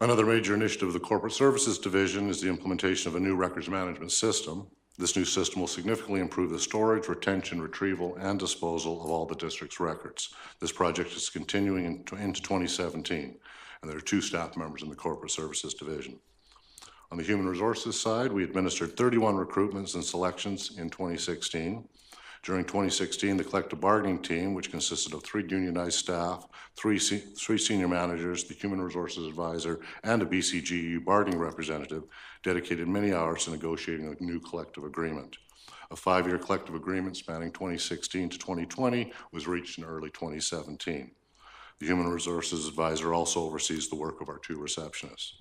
Another major initiative of the Corporate Services Division is the implementation of a new records management system. This new system will significantly improve the storage, retention, retrieval, and disposal of all the district's records. This project is continuing into 2017, and there are 2 staff members in the Corporate Services Division. On the human resources side, we administered 31 recruitments and selections in 2016. During 2016, the collective bargaining team, which consisted of 3 unionized staff, 3 senior managers, the human resources advisor, and a BCGEU bargaining representative, dedicated many hours to negotiating a new collective agreement. A 5-year collective agreement spanning 2016 to 2020 was reached in early 2017. The human resources advisor also oversees the work of our 2 receptionists.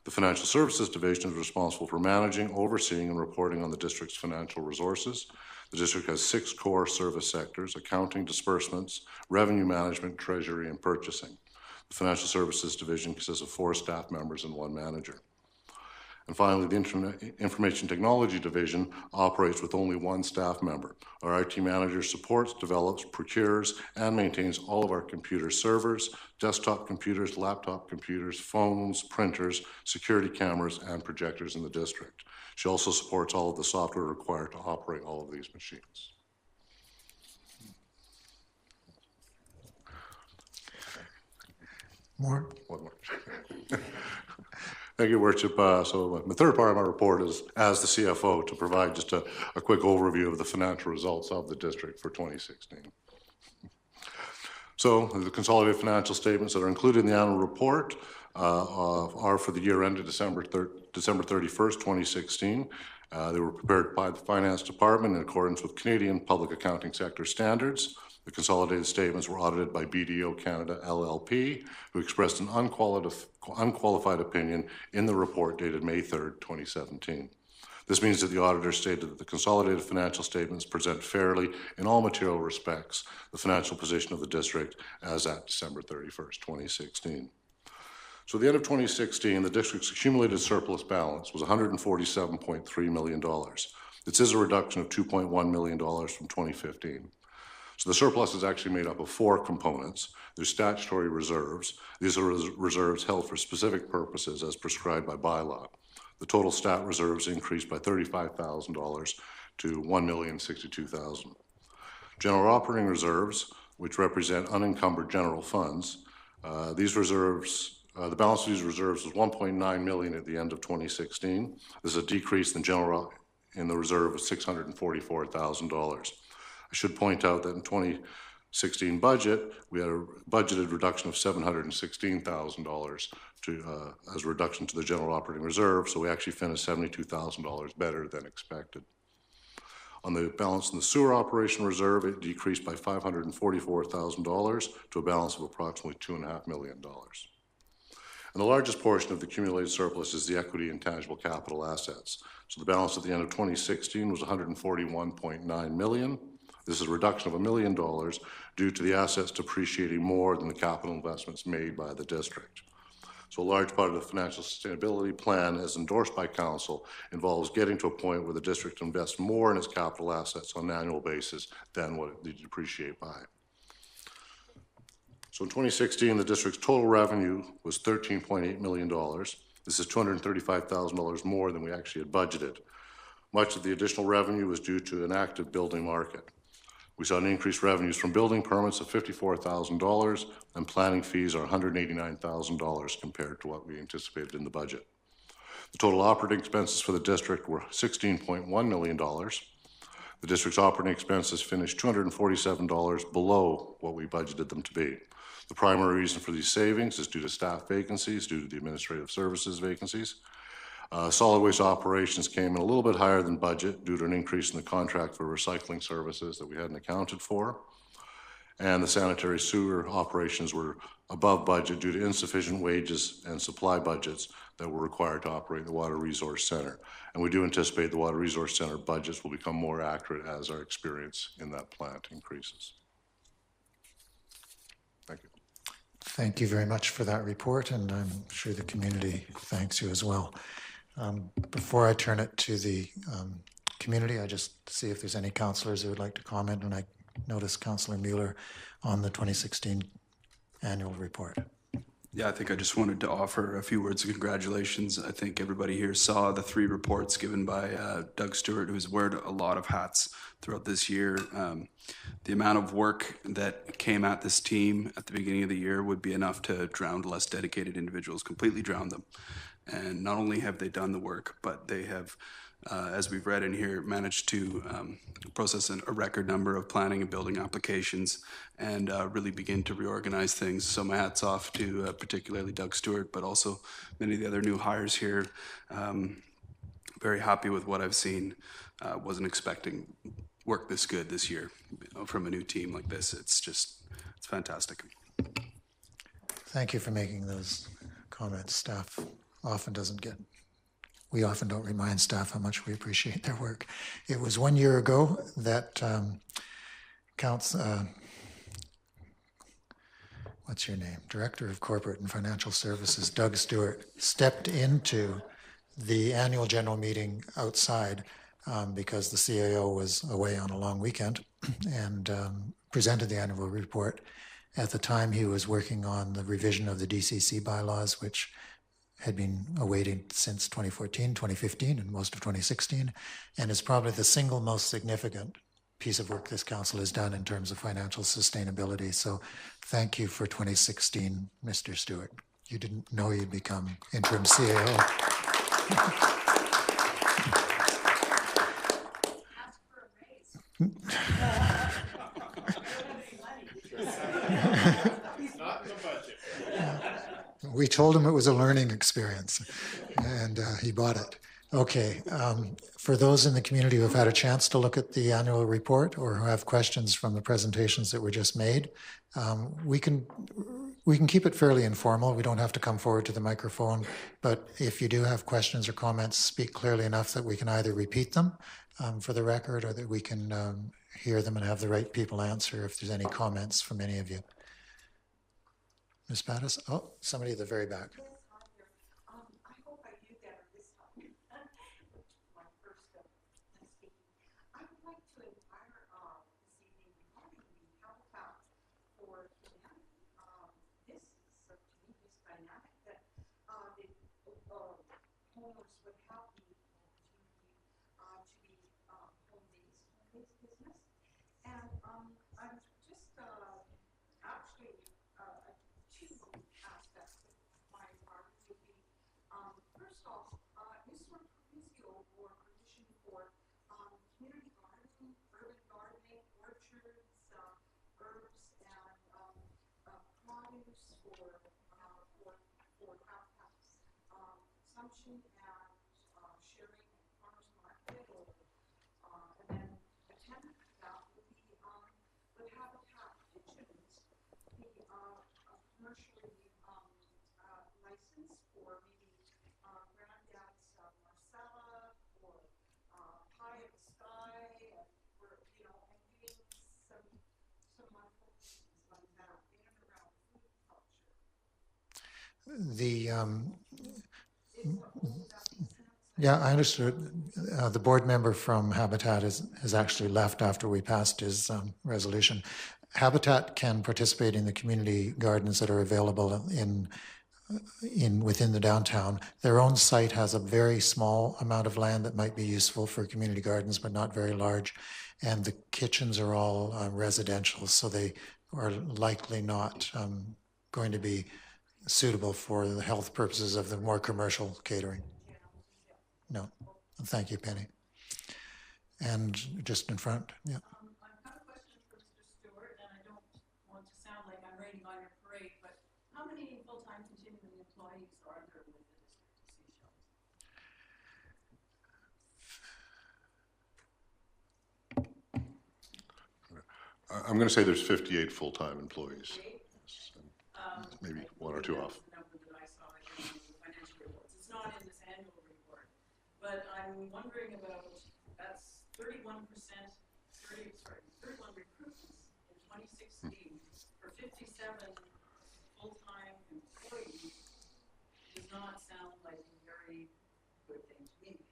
The Financial Services Division is responsible for managing, overseeing, and reporting on the district's financial resources. The district has 6 core service sectors: accounting, disbursements, revenue management, treasury, and purchasing. The Financial Services Division consists of 4 staff members and 1 manager. And finally, the Information Technology Division operates with only 1 staff member. Our IT manager supports, develops, procures, and maintains all of our computer servers, desktop computers, laptop computers, phones, printers, security cameras, and projectors in the district. She also supports all of the software required to operate all of these machines. More? One more. Thank you, Worship. So the third part of my report is, as the CFO, to provide just a quick overview of the financial results of the district for 2016. So the consolidated financial statements that are included in the annual report are for the year ended December 31st, 2016. They were prepared by the Finance Department in accordance with Canadian Public Accounting Sector standards. The consolidated statements were audited by BDO Canada LLP, who expressed an unqualified opinion in the report dated May 3rd, 2017. This means that the auditor stated that the consolidated financial statements present fairly, in all material respects, the financial position of the district as at December 31st, 2016. So at the end of 2016, the district's accumulated surplus balance was $147.3 million. This is a reduction of $2.1 million from 2015. So the surplus is actually made up of four components. There's statutory reserves. These are reserves held for specific purposes as prescribed by bylaw. The total stat reserves increased by $35,000 to $1,062,000. General operating reserves, which represent unencumbered general funds, these reserves, the balance of these reserves was $1.9 million at the end of 2016. This is a decrease in the reserve of $644,000. I should point out that in 2016 budget, we had a budgeted reduction of $716,000 as a reduction to the general operating reserve, so we actually finished $72,000 better than expected. On the balance in the sewer operation reserve, it decreased by $544,000 to a balance of approximately $2.5 million. And the largest portion of the accumulated surplus is the equity and tangible capital assets. So the balance at the end of 2016 was $141.9 million. This is a reduction of $1 million due to the assets depreciating more than the capital investments made by the district. So a large part of the financial sustainability plan, as endorsed by council, involves getting to a point where the district invests more in its capital assets on an annual basis than what they depreciate by. So in 2016, the district's total revenue was $13.8 million. This is $235,000 more than we actually had budgeted. Much of the additional revenue was due to an active building market. We saw an increased revenues from building permits of $54,000 and planning fees are $189,000 compared to what we anticipated in the budget. The total operating expenses for the district were $16.1 million. The district's operating expenses finished $247 below what we budgeted them to be. The primary reason for these savings is due to staff vacancies, due to the administrative services vacancies. Solid waste operations came in a little bit higher than budget due to an increase in the contract for recycling services that we hadn't accounted for. And the sanitary sewer operations were above budget due to insufficient wages and supply budgets that were required to operate the Water Resource Center. And we do anticipate the Water Resource Center budgets will become more accurate as our experience in that plant increases. Thank you. Thank you very much for that report, and I'm sure the community thanks you as well. Before I turn it to the community, I just see if there's any councillors who would like to comment, and I notice Councillor Mueller on the 2016 annual report. Yeah, I think I just wanted to offer a few words of congratulations. I think everybody here saw the 3 reports given by Doug Stewart, who's worn a lot of hats throughout this year. The amount of work that came at this team at the beginning of the year would be enough to drown less dedicated individuals, completely drown them. And not only have they done the work, but they have, as we've read in here, managed to process a record number of planning and building applications and really begin to reorganize things. So my hat's off to particularly Doug Stewart, but also many of the other new hires here. Very happy with what I've seen. Wasn't expecting work this good this year from a new team like this. It's fantastic. Thank you for making those comments. Staff often we often don't remind staff how much we appreciate their work. It was 1 year ago that what's your name? Director of Corporate and Financial Services, Doug Stewart, stepped into the annual general meeting outside because the CAO was away on a long weekend and presented the annual report. At the time, he was working on the revision of the DCC bylaws, which had been awaiting since 2014, 2015, and most of 2016, and is probably the single most significant piece of work this council has done in terms of financial sustainability. So thank you for 2016, Mr. Stewart. You didn't know you'd become interim CAO. We told him it was a learning experience, and he bought it. Okay, for those in the community who have had a chance to look at the annual report or who have questions from the presentations that were just made, we We can keep it fairly informal. We don't have to come forward to the microphone, but if you do have questions or comments, speak clearly enough that we can either repeat them for the record, or that we can hear them and have the right people answer if there's any comments from any of you. Ms. Battis? Oh, somebody at the very back. Yeah, I understood. The board member from Habitat has actually left after we passed his resolution. Habitat can participate in the community gardens that are available within the downtown. Their own site has a very small amount of land that might be useful for community gardens, but not very large. And the kitchens are all residential, so they are likely not going to be suitable for the health purposes of the more commercial catering. No. Thank you, Penny. And just in front, yeah. I've got a question for Mr. Stewart, and I don't want to sound like I'm raining on your parade, but how many full-time continuing employees are there with the district of Sechelt? I'm going to say there's 58 full-time employees. Maybe one or two off. But I'm wondering about, that's 31%, 31 recruitments in 2016 for 57 full-time employees does not sound like a very good thing to me.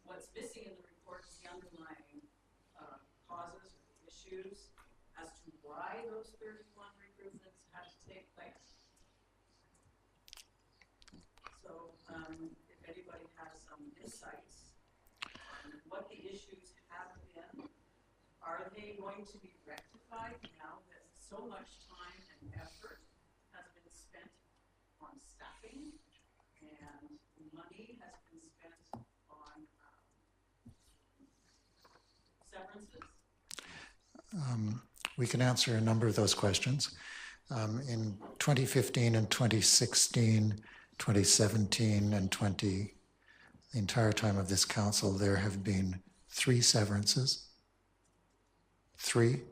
What's missing in the report is the underlying causes or issues as to why those 31 recruitments had to take place. So, if anybody has some insights on what the issues have been, are they going to be rectified now that so much time and effort has been spent on staffing and money has been spent on severances? We can answer a number of those questions. In 2015 and 2016, 2017 and the entire time of this council, there have been 3 severances, 3,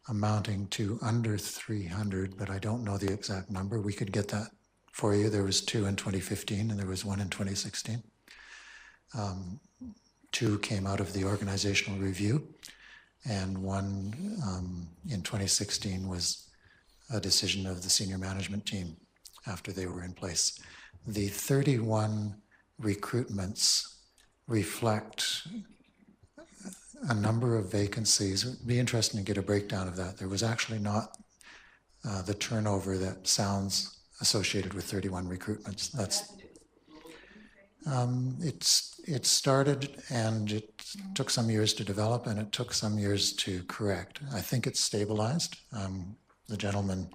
amounting to under 300, but I don't know the exact number. We could get that for you. There was 2 in 2015 and there was 1 in 2016. 2 came out of the organizational review, and 1 in 2016 was a decision of the senior management team after they were in place. The 31 recruitments reflect a number of vacancies. It would be interesting to get a breakdown of that. There was actually not the turnover that sounds associated with 31 recruitments. That's it started, and it took some years to develop, and it took some years to correct. I think it's stabilized. The gentleman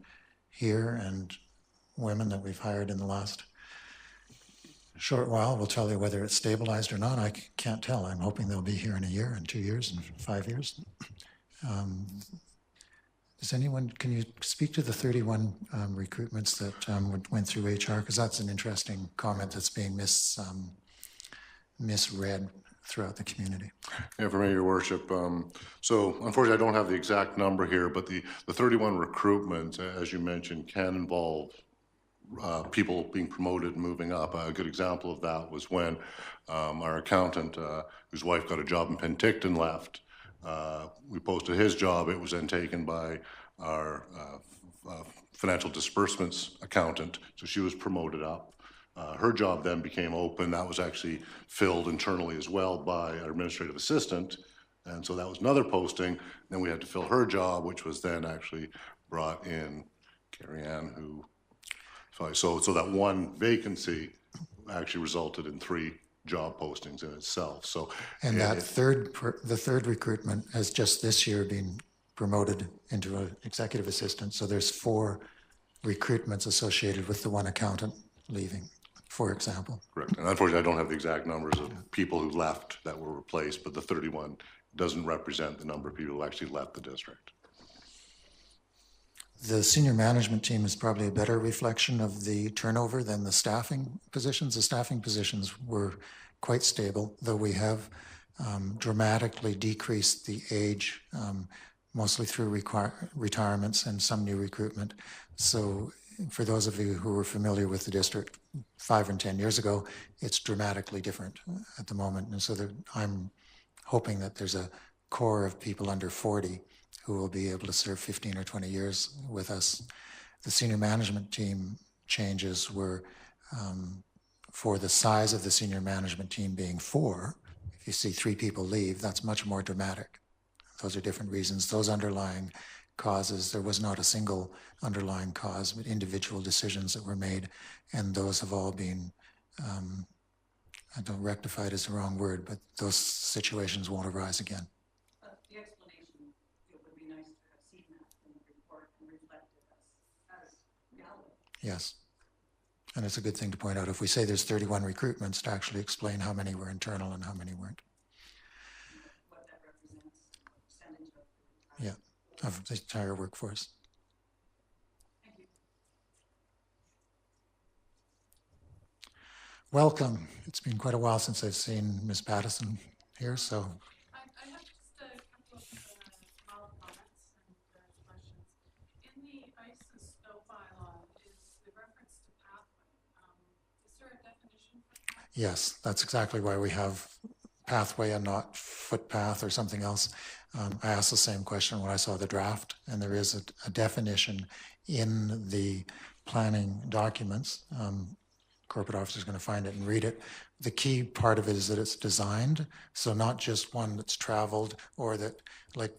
here and women that we've hired in the last short while will tell you whether it's stabilized or not. I can't tell. I'm hoping they'll be here in a year, and 2 years, and 5 years. Does anyone, can you speak to the 31 recruitments that went through HR? Because that's an interesting comment that's being misread throughout the community. Yeah, for me, Your Worship. So unfortunately, I don't have the exact number here, but the 31 recruitments, as you mentioned, can involve people being promoted and moving up. A good example of that was when our accountant, whose wife got a job in Penticton, left. We posted his job. It was then taken by our financial disbursements accountant, so she was promoted up. Her job then became open. That was actually filled internally as well by our administrative assistant. And so that was another posting. Then we had to fill her job, which was then actually brought in Carrie Ann, who, so that one vacancy actually resulted in 3 job postings in itself. So, and the third recruitment has just this year been promoted into an executive assistant. So there's 4 recruitments associated with the one accountant leaving, for example. Correct. And unfortunately, I don't have the exact numbers of people who left that were replaced, but the 31 doesn't represent the number of people who actually left the district. The senior management team is probably a better reflection of the turnover than the staffing positions. The staffing positions were quite stable, though we have dramatically decreased the age, mostly through retirements and some new recruitment. So for those of you who were familiar with the district 5 and 10 years ago, it's dramatically different at the moment. And so I'm hoping that there's a core of people under 40 who will be able to serve 15 or 20 years with us. The senior management team changes were for the size of the senior management team being 4. If you see 3 people leave, that's much more dramatic. Those are different reasons. Those underlying causes, there was not a single underlying cause, but individual decisions that were made, and those have all been, I don't rectified is the wrong word, but those situations won't arise again. The explanation, it would be nice to have seen that in the report and reflected as reality. Yes. And it's a good thing to point out if we say there's 31 recruitments to actually explain how many were internal and how many weren't. What that represents, percentage of the Yeah, of the entire workforce. Thank you. Welcome. It's been quite a while since I've seen Ms. Pattison here, so. I have just a couple of small comments and questions. In the ice and snow bylaw is the reference to pathway. Is there a definition for that? Yes, that's exactly why we have pathway and not footpath or something else. I asked the same question when I saw the draft, and there is a definition in the planning documents. Corporate officer is going to find it and read it. The key part of it is that it's designed, so not just one that's traveled or that, like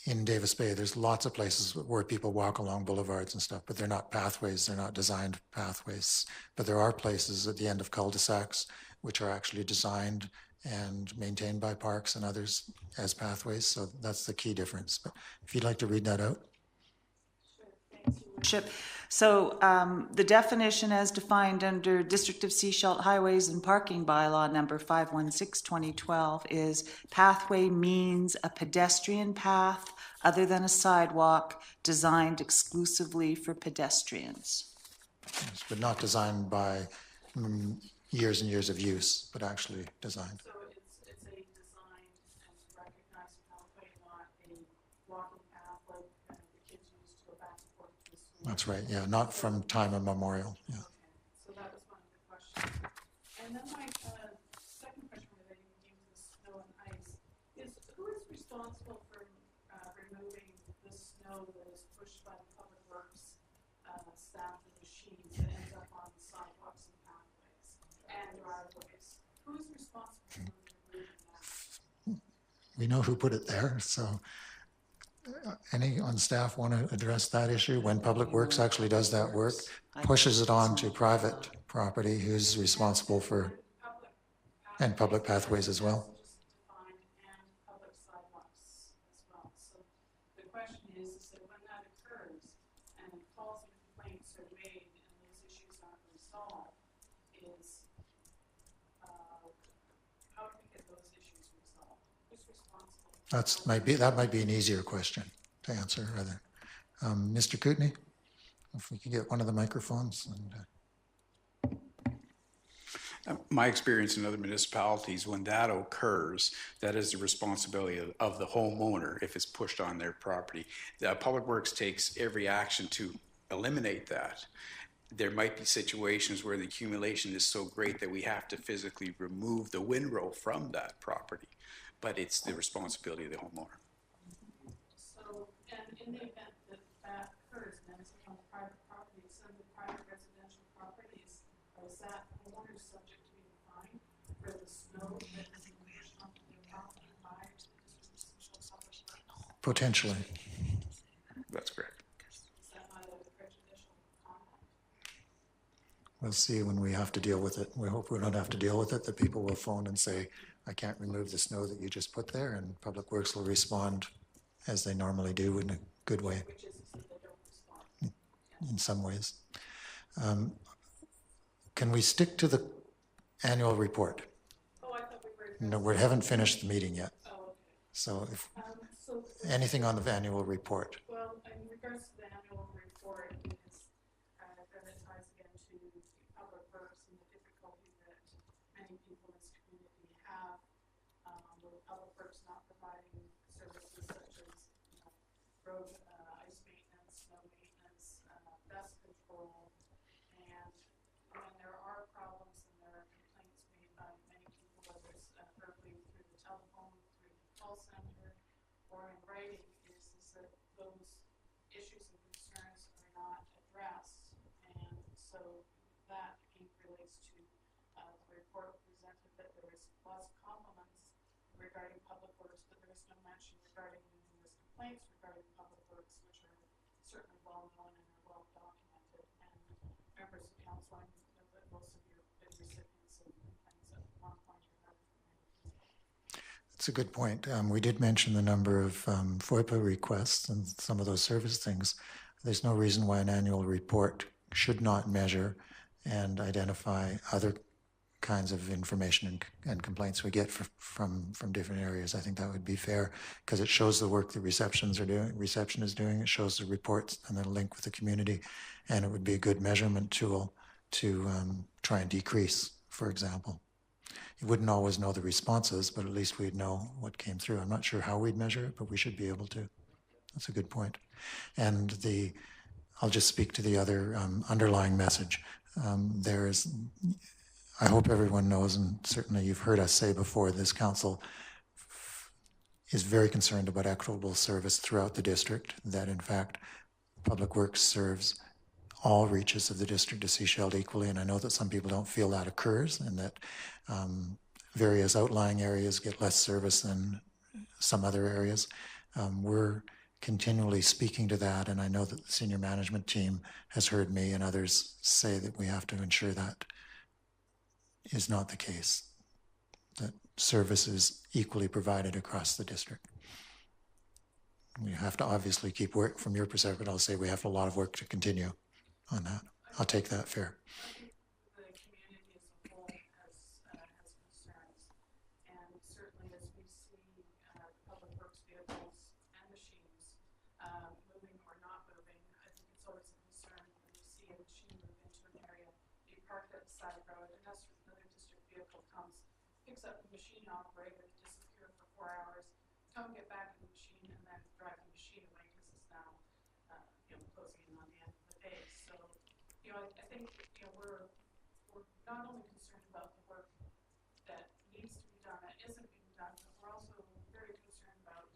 in Davis Bay, there's lots of places where people walk along boulevards and stuff, but they're not pathways, they're not designed pathways. But there are places at the end of cul-de-sacs which are actually designed and maintained by parks and others as pathways, so that's the key difference. But if you'd like to read that out. So the definition as defined under District of Sechelt Highways and Parking Bylaw number 516/2012 is pathway means a pedestrian path other than a sidewalk designed exclusively for pedestrians. Yes, but not designed by years and years of use, but actually designed. So it's a designed and recognized pathway, not a walking path like the kids used to go back and forth to the school. That's right, yeah, not from time immemorial, yeah. Okay, so that was one of the questions. And then my second question relating to the snow and ice is who is responsible for removing the snow that is pushed by the public works staff and machines that ends up on the sidewalks and pathways and driveways? Who's responsible for removing that? We know who put it there, so any on staff want to address that issue? When Public Works actually does that work, pushes it on to private property, who's responsible for, and public pathways as well? Defined and public sidewalks as well. So the question is that when that occurs and calls and complaints are made and those issues aren't resolved, is how do we get those issues resolved? Who's responsible? That might be an easier question to answer, rather. Mr. Kootenay, if we could get one of the microphones. And, My experience in other municipalities, when that occurs, that is the responsibility of the homeowner if it's pushed on their property. Public Works takes every action to eliminate that. There might be situations where the accumulation is so great that we have to physically remove the windrow from that property, but it's the responsibility of the homeowner. So, and in the event that that occurs, and it's on private property, some of the private residential properties, is that homeowner subject to being fined for the snow that is pushed onto their property by the district of public works? Potentially. That's correct. Is that not a prejudicial comment? We'll see when we have to deal with it. We hope we don't have to deal with it, that people will phone and say, I can't remove the snow that you just put there, and Public Works will respond as they normally do in a good way. Which is that they don't respond. In some ways. Can we stick to the annual report? Oh, I thought we were. No, we haven't finished the meeting yet. Oh, okay. So if So, anything on the annual report. well, in regards to the annual report, it's, that it ties again to Public Works and the difficulty that many people in this community have, with Public Works not providing services such as, road, ice maintenance, snow maintenance, dust control. And when there are problems and there are complaints made by many people, whether it's verbally through the telephone, through the call center, or in writing, is that those issues and concerns are not addressed. And so that, I think, relates to the report presented that there is lots of compliments regarding Public Works, but there is no mention regarding numerous complaints regarding Public Works, which are certainly well known and are well documented. And members of council, I know that most of you have been recipients of complaints at one point or another from many people. That's a good point. We did mention the number of FOIPA requests and some of those service things. There's no reason why an annual report should not measure and identify other kinds of information and complaints we get from different areas. I think that would be fair because it shows the work the reception is doing. It shows the reports and the link with the community, and it would be a good measurement tool to try and decrease, for example. You wouldn't always know the responses, but at least we'd know what came through. I'm not sure how we'd measure it, but we should be able to. That's a good point. And I'll just speak to the other underlying message. I hope everyone knows, and certainly you've heard us say before, this council is very concerned about equitable service throughout the district, that in fact, Public Works serves all reaches of the district of Sechelt equally, and I know that some people don't feel that occurs, and that various outlying areas get less service than some other areas. We're continually speaking to that, and I know that the senior management team has heard me and others say that we have to ensure that is not the case, that service is equally provided across the district. We have to obviously keep work, from your perspective, I'll say we have a lot of work to continue on that. I'll take that fair. I think the community as a whole has concerns, and certainly as we see Public Works vehicles and machines moving or not moving, I think it's always a concern when you see a machine move into an area, be parked at the side of the road, and another district vehicle comes, picks up the machine operator, disappear for 4 hours, come get back in the machine, and then drive the machine away because it's now closing in on the end of the day. So, I think we're not only concerned about the work that needs to be done, that isn't being done, but we're also very concerned about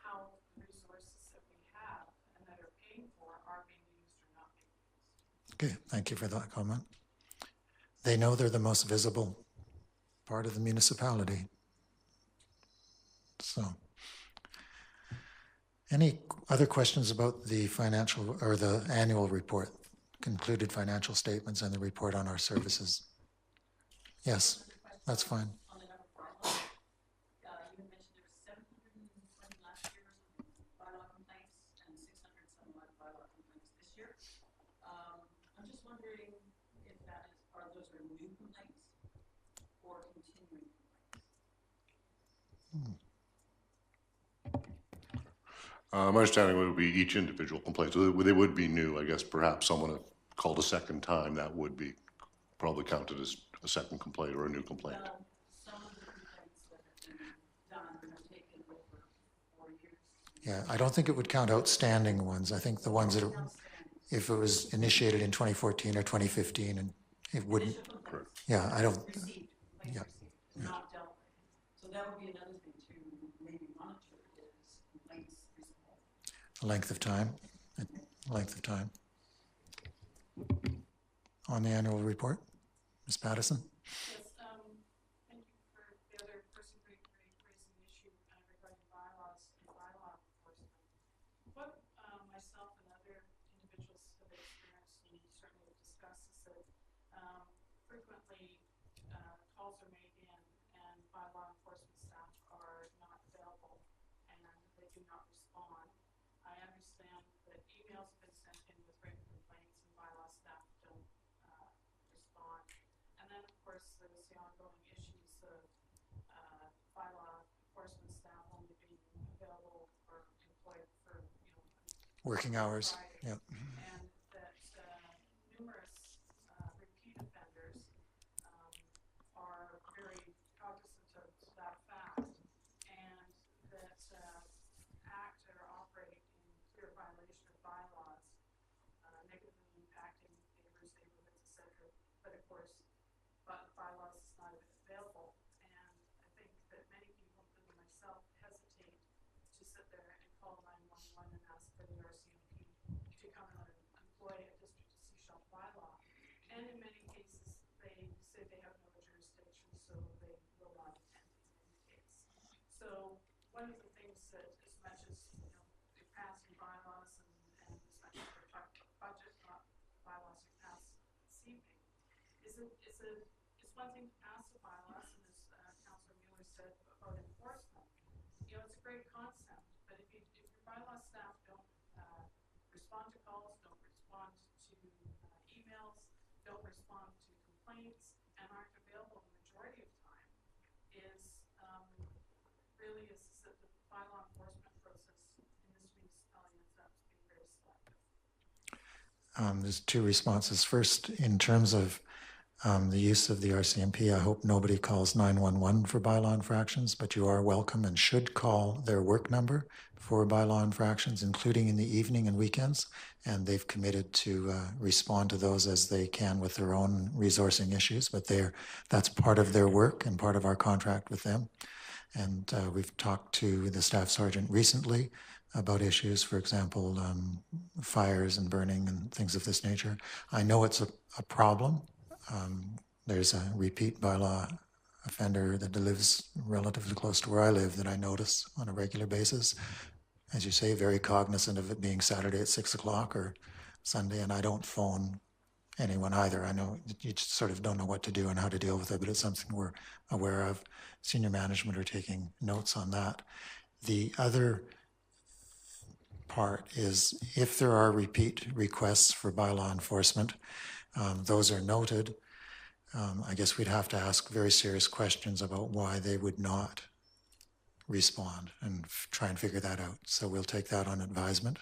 how the resources that we have and that are paid for are being used or not being used. Okay, thank you for that comment. They know they're the most visible part of the municipality. So, any other questions about the financial or the annual report, concluded financial statements and the report on our services? Yes, that's fine. On the number 4, you had mentioned there were 720 last year bylaw complaints and 600 some odd bylaw complaints this year. I'm just wondering if those are new complaints or continuing complaints? My understanding would be each individual complaint. So they would be new, I guess. Perhaps someone called a second time, that would be probably counted as a second complaint or a new complaint. Well, some of the complaints that have been done have taken over 4 years. Yeah, I don't think it would count outstanding ones. I think the ones that, if it was initiated in 2014 or 2015, and it wouldn't, yeah, I don't, Received, yeah. not dealt with. So that would be another thing to maybe monitor is complaints resolved. Length of time, On the annual report, Ms. Pattison? Yes, thank you for the other person raising the issue regarding bylaws and bylaw enforcement. What myself and other individuals have experienced and certainly have discussed is that frequently calls are made in and bylaw enforcement staff are not available and they do not respond. I understand that emails have been sent in with written complaints and bylaw staff don't respond. And then, of course, there's the ongoing issues of bylaw enforcement staff only being available or employed for, Working hours, Friday. yeah. And that numerous repeat offenders are very cognizant of that fact, and that act or operate in clear violation of bylaws, negatively impacting neighbors, neighborhoods, etc. But of course, bylaws is not available, and I think that many people, including myself, hesitate to sit there and call 911 and ask for the RCMP to come and employ a district to Sechelt bylaw. And in many cases, they say they have no jurisdiction, so they will not attend in any case. So one of the things that, as much as you're passing bylaws and as much as we're talking about budget, not bylaws you pass this evening, is one thing to pass the bylaws, and as Councillor Mueller said about enforcement, it's a great concept, but if your bylaw staff don't respond to calls, don't respond to emails, don't respond to complaints, and aren't available the majority of time, is that the bylaw enforcement process in this municipality ends up being very selective. There's two responses. First, in terms of the use of the RCMP, I hope nobody calls 911 for bylaw infractions, but you are welcome and should call their work number for bylaw infractions, including in the evening and weekends, and they've committed to respond to those as they can with their own resourcing issues, but that's part of their work and part of our contract with them. And we've talked to the staff sergeant recently about issues, for example, fires and burning and things of this nature. I know it's a problem. There's a repeat bylaw offender that lives relatively close to where I live that I notice on a regular basis. As you say, very cognizant of it being Saturday at 6 o'clock or Sunday, and I don't phone anyone either. I know you just sort of don't know what to do and how to deal with it, but it's something we're aware of. Senior management are taking notes on that. The other part is if there are repeat requests for bylaw enforcement, those are noted. I guess we'd have to ask very serious questions about why they would not respond and try and figure that out. So we'll take that on advisement.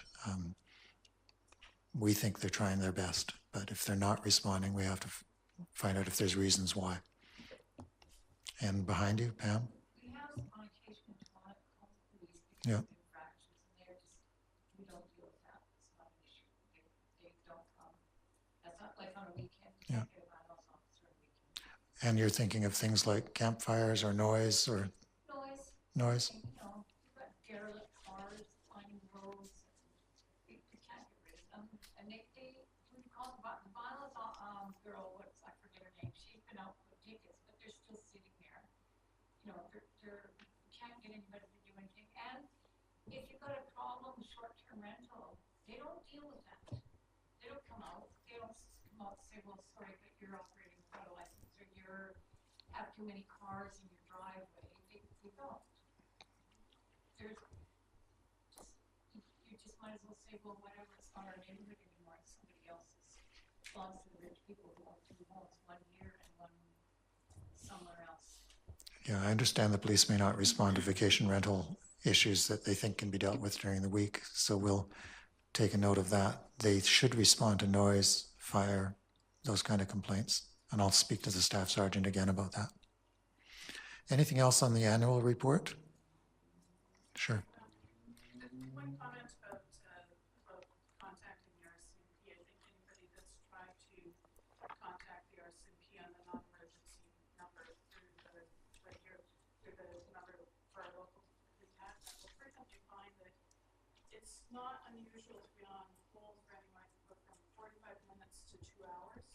We think they're trying their best, but if they're not responding, we have to find out if there's reasons why. And behind you, Pam? We have on occasion call police Yeah. because of infractions, and we don't deal with that. It's not an issue. They don't come. That's not like on a weekend. You can't get a bylaws officer on a weekend. And you're thinking of things like campfires or noise or noise? And, you've got derelict cars lining roads. You can't get rid of them. And they when you call the bylaws girl, I forget her name, she's been out with tickets, but they're still sitting there. You can't get anybody to do anything. And if you've got a problem with short-term rental, they don't deal with that. They don't come out. They don't come out and say, well, sorry, but you're operating without a license, or you have too many cars in your driveway. They don't. You just might as well say, well, whatever, it's not our neighborhood anymore, it's somebody else's. Belongs to the rich people who own 2 homes, one here and one somewhere else. Yeah, I understand the police may not respond to vacation rental issues that they think can be dealt with during the week, so we'll take a note of that. They should respond to noise, fire, those kind of complaints. And I'll speak to the staff sergeant again about that. Anything else on the annual report? Sure. One comment about contacting the RCMP. I think anybody that's tried to contact the RCMP on the non-emergency number through the, right here, through the number for our local contact, will frequently find that it's not unusual to be on hold for anywhere from 45 minutes to 2 hours.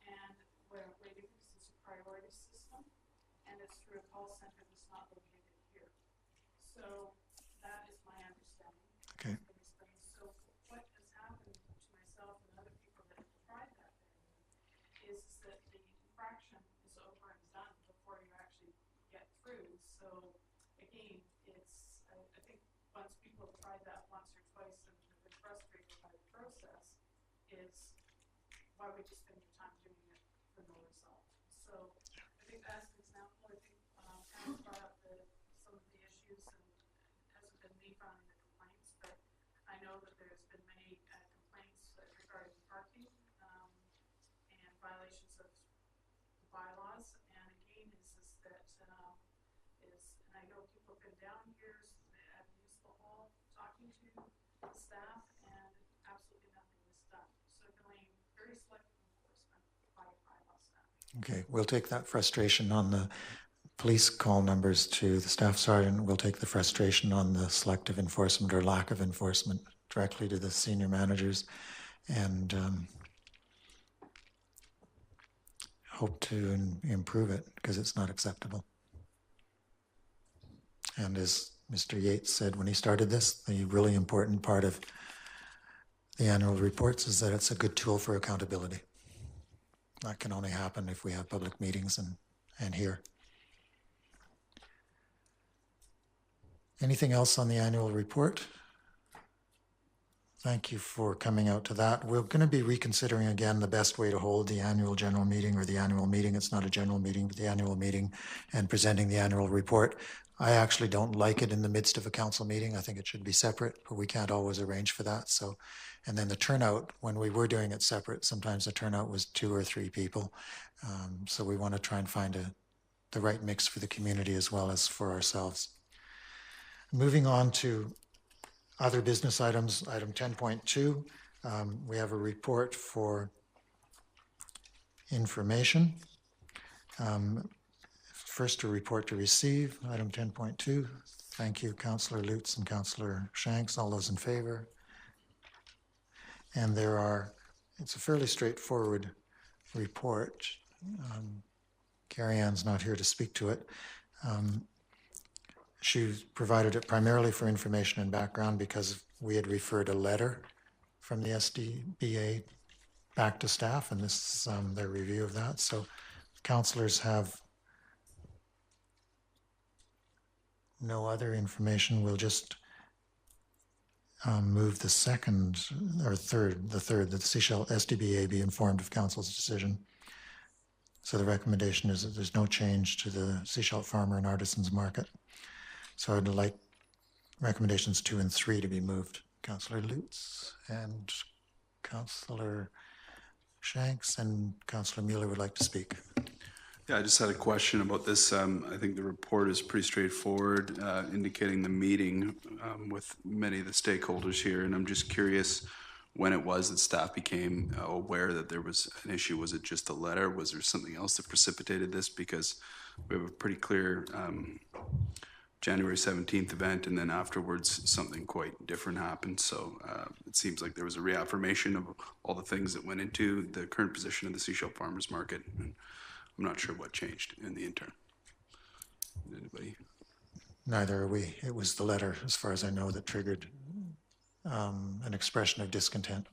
And we're waiting because it's a priority system, and it's through a call center that's not located here. So that is my understanding. Okay. So what has happened to myself and other people that have tried that is that the infraction is over and done before you actually get through. So again, it's, I think once people have tried that once or twice and have been frustrated by the process, is why would you spend your time doing it for no result? So I think as an example, I think Pam brought up some of the issues, and it hasn't been me filing the complaints, but I know that there's been many complaints regarding parking and violations of the bylaws. And again, is that and I know people have been down here at Municipal Hall talking to the staff, and absolutely nothing was done. So delaying very selective enforcement by bylaw staff. Okay, we'll take that frustration on the police call numbers to the staff sergeant. We'll take the frustration on the selective enforcement or lack of enforcement directly to the senior managers, and hope to improve it, because it's not acceptable. And as Mr. Yates said when he started this, the really important part of the annual reports is that it's a good tool for accountability. That can only happen if we have public meetings and here. Anything else on the annual report? Thank you for coming out to that. We're going to be reconsidering again the best way to hold the annual general meeting, or the annual meeting. It's not a general meeting, but the annual meeting, and presenting the annual report. I actually don't like it in the midst of a council meeting. I think it should be separate, but we can't always arrange for that. So, and then the turnout, when we were doing it separate, sometimes the turnout was 2 or 3 people. So we want to try and find the right mix for the community as well as for ourselves. Moving on to other business items, item 10.2, we have a report for information. First, a report to receive, item 10.2. Thank you, Councillor Lutz and Councillor Shanks. All those in favor? And it's a fairly straightforward report. Carrie Ann's not here to speak to it. She provided it primarily for information and background because we had referred a letter from the SDBA back to staff, and this is their review of that. So councillors have no other information. We'll just move the third, that the Sechelt SDBA be informed of council's decision. So the recommendation is that there's no change to the Sechelt Farmer and Artisans Market. So I'd like recommendations 2 and 3 to be moved. Councillor Lutz and Councillor Shanks and Councillor Mueller would like to speak. Yeah, I just had a question about this. I think the report is pretty straightforward, indicating the meeting with many of the stakeholders here, and I'm just curious when it was that staff became aware that there was an issue. Was it just a letter? Was there something else that precipitated this? Because we have a pretty clear January 17th event, and then afterwards something quite different happened. So it seems like there was a reaffirmation of all the things that went into the current position of the Sechelt Farmers Market. And I'm not sure what changed in the interim. Anybody? Neither are we. It was the letter, as far as I know, that triggered an expression of discontent.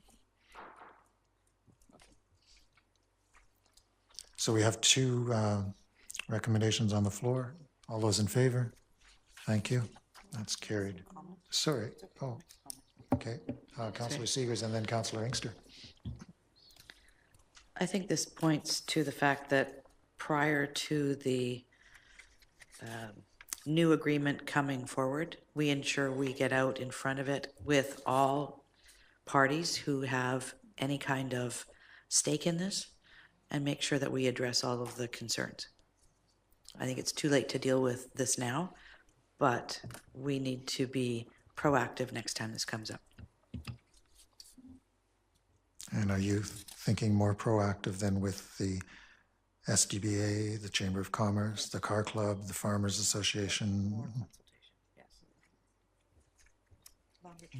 So we have 2 recommendations on the floor. All those in favor? Thank you. That's carried. Sorry. Oh, okay. Councillor Seegers and then Councillor Inkster. I think this points to the fact that prior to the new agreement coming forward, we ensure we get out in front of it with all parties who have any kind of stake in this, and make sure that we address all of the concerns. I think it's too late to deal with this now, but we need to be proactive next time this comes up. And are you thinking more proactive than with the SDBA, the Chamber of Commerce, the Car Club, the Farmers Association?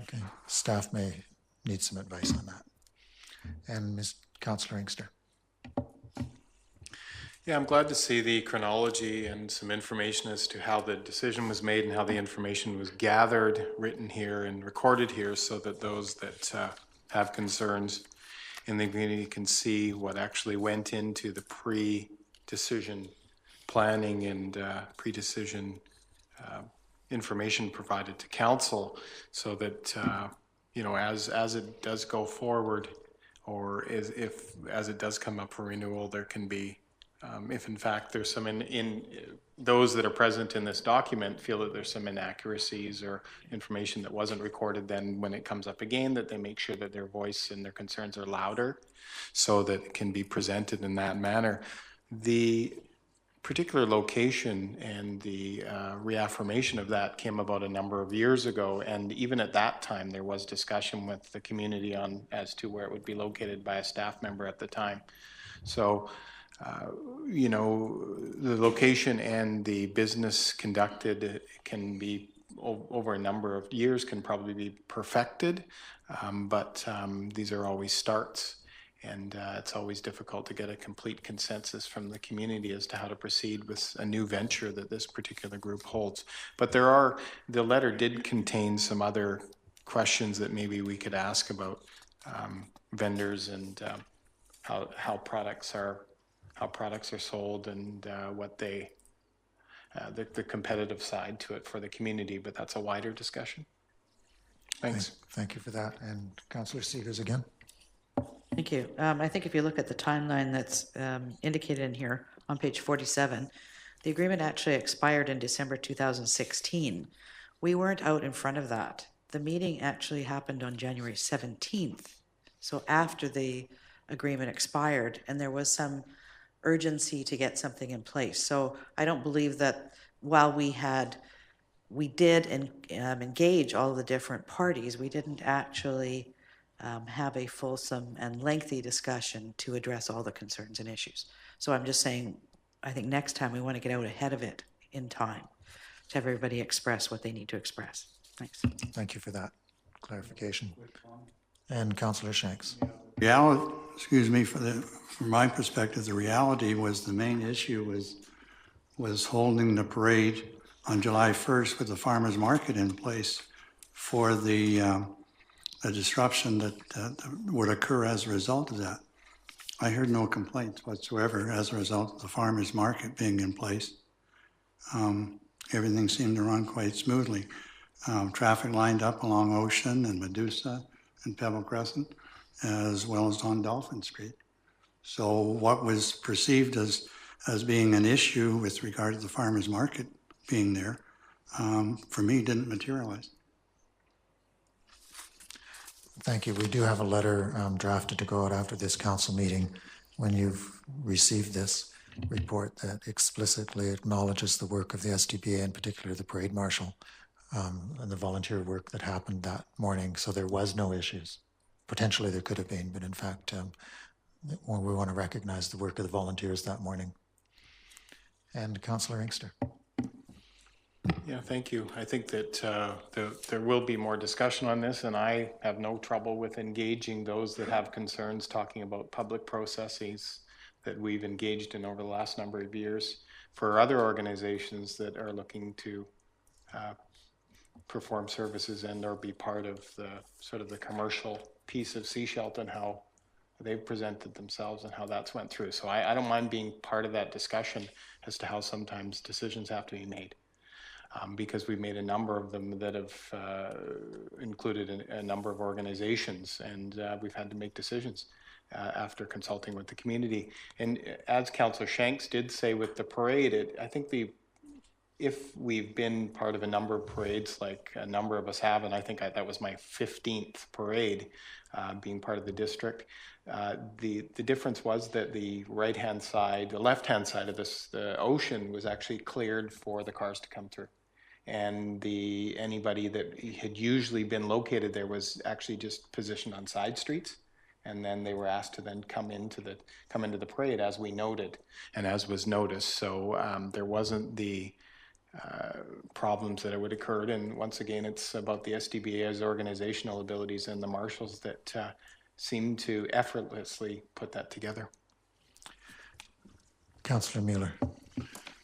Okay, staff may need some advice on that. And Ms. Councillor Inkster. Yeah, I'm glad to see the chronology and some information as to how the decision was made and how the information was gathered, written here and recorded here, so that those that have concerns in the community can see what actually went into the pre-decision planning and pre-decision information provided to council, so that you know, as it does go forward, or if as it does come up for renewal, there can be, if in fact there's some in those that are present in this document feel that there's some inaccuracies or information that wasn't recorded, then when it comes up again, that they make sure that their voice and their concerns are louder, so that it can be presented in that manner. The particular location and the reaffirmation of that came about a number of years ago, and even at that time there was discussion with the community on as to where it would be located by a staff member at the time. So you know, the location and the business conducted can be over a number of years, can probably be perfected, but these are always starts. And it's always difficult to get a complete consensus from the community as to how to proceed with a new venture that this particular group holds. But the letter did contain some other questions that maybe we could ask about vendors and how products are sold, and what the competitive side to it for the community. But that's a wider discussion. Thanks. Thank you for that. And Councillor Segars again. Thank you. I think if you look at the timeline that's indicated in here on page 47, the agreement actually expired in December 2016. We weren't out in front of that. The meeting actually happened on January 17th, so after the agreement expired, and there was some urgency to get something in place. So I don't believe that while we did engage all the different parties, we didn't actually have a fulsome and lengthy discussion to address all the concerns and issues. So I'm just saying, I think next time we want to get out ahead of it in time to have everybody express what they need to express. Thanks. Thank you for that clarification. And Councillor Shanks. Reality, excuse me, from my perspective, the reality was the main issue was holding the parade on July 1st with the farmers market in place for the disruption that would occur as a result of that. I heard no complaints whatsoever as a result of the farmers market being in place. Everything seemed to run quite smoothly. Traffic lined up along Ocean and Medusa and Pebble Crescent, as well as on Dolphin Street. So what was perceived as being an issue with regard to the farmers market being there, for me, didn't materialize. Thank you. We do have a letter drafted to go out after this council meeting when you've received this report that explicitly acknowledges the work of the SDPA, in particular the parade marshal, and the volunteer work that happened that morning. So there was no issues. Potentially there could have been, but in fact, we want to recognize the work of the volunteers that morning. And Councillor Inkster. Yeah, thank you. I think that there will be more discussion on this, and I have no trouble with engaging those that have concerns, talking about public processes that we've engaged in over the last number of years for other organizations that are looking to perform services and or be part of the sort of the commercial piece of Sechelt and how they've presented themselves and how that's went through. So I don't mind being part of that discussion as to how sometimes decisions have to be made. Because we've made a number of them that have included a number of organizations, and we've had to make decisions after consulting with the community. And as Councillor Shanks did say with the parade, I think if we've been part of a number of parades, like a number of us have, and I think that was my 15th parade, being part of the district, the difference was that the right-hand side, the left-hand side of this, the ocean was actually cleared for the cars to come through. And anybody that had usually been located there was actually just positioned on side streets. And then they were asked to then come into the parade, as we noted and as was noticed. So there wasn't the problems that would occurred. And once again, it's about the SDBA's organizational abilities and the marshals that seem to effortlessly put that together. Councillor Mueller.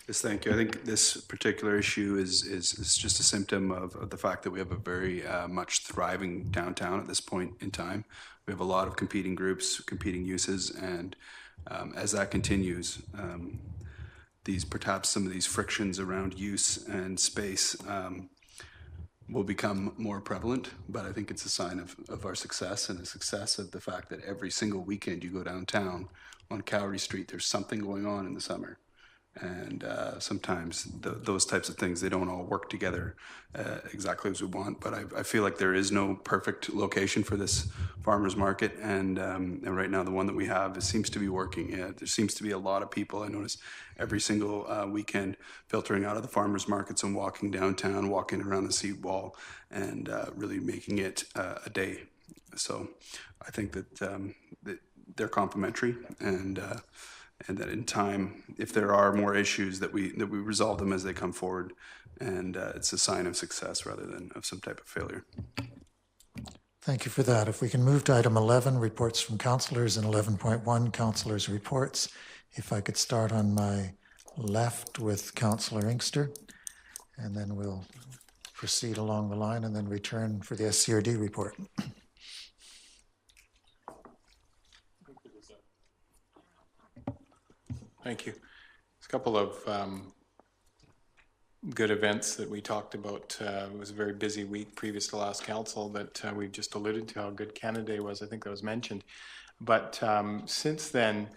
Yes, thank you. I think this particular issue is just a symptom of the fact that we have a very much thriving downtown at this point in time. We have a lot of competing groups, competing uses, and as that continues, perhaps some of these frictions around use and space will become more prevalent, but I think it's a sign of our success and the success of the fact that every single weekend you go downtown on Cowrie Street, there's something going on in the summer. And sometimes those types of things, they don't all work together exactly as we want. But I feel like there is no perfect location for this farmers market. And right now, the one that we have, it seems to be working. There seems to be a lot of people. I notice every single weekend filtering out of the farmers markets and walking downtown, walking around the seawall, and really making it a day. So I think that they're complementary, and that in time, if there are more issues, that we resolve them as they come forward, and it's a sign of success rather than of some type of failure. Thank you for that. If we can move to item 11, reports from councillors, and 11.1, councillors' reports. If I could start on my left with Councillor Inkster, and then we'll proceed along the line and then return for the SCRD report. Thank you. There's a couple of good events that we talked about. It was a very busy week previous to last council that we've just alluded to how good Canada Day was. I think that was mentioned. But since then,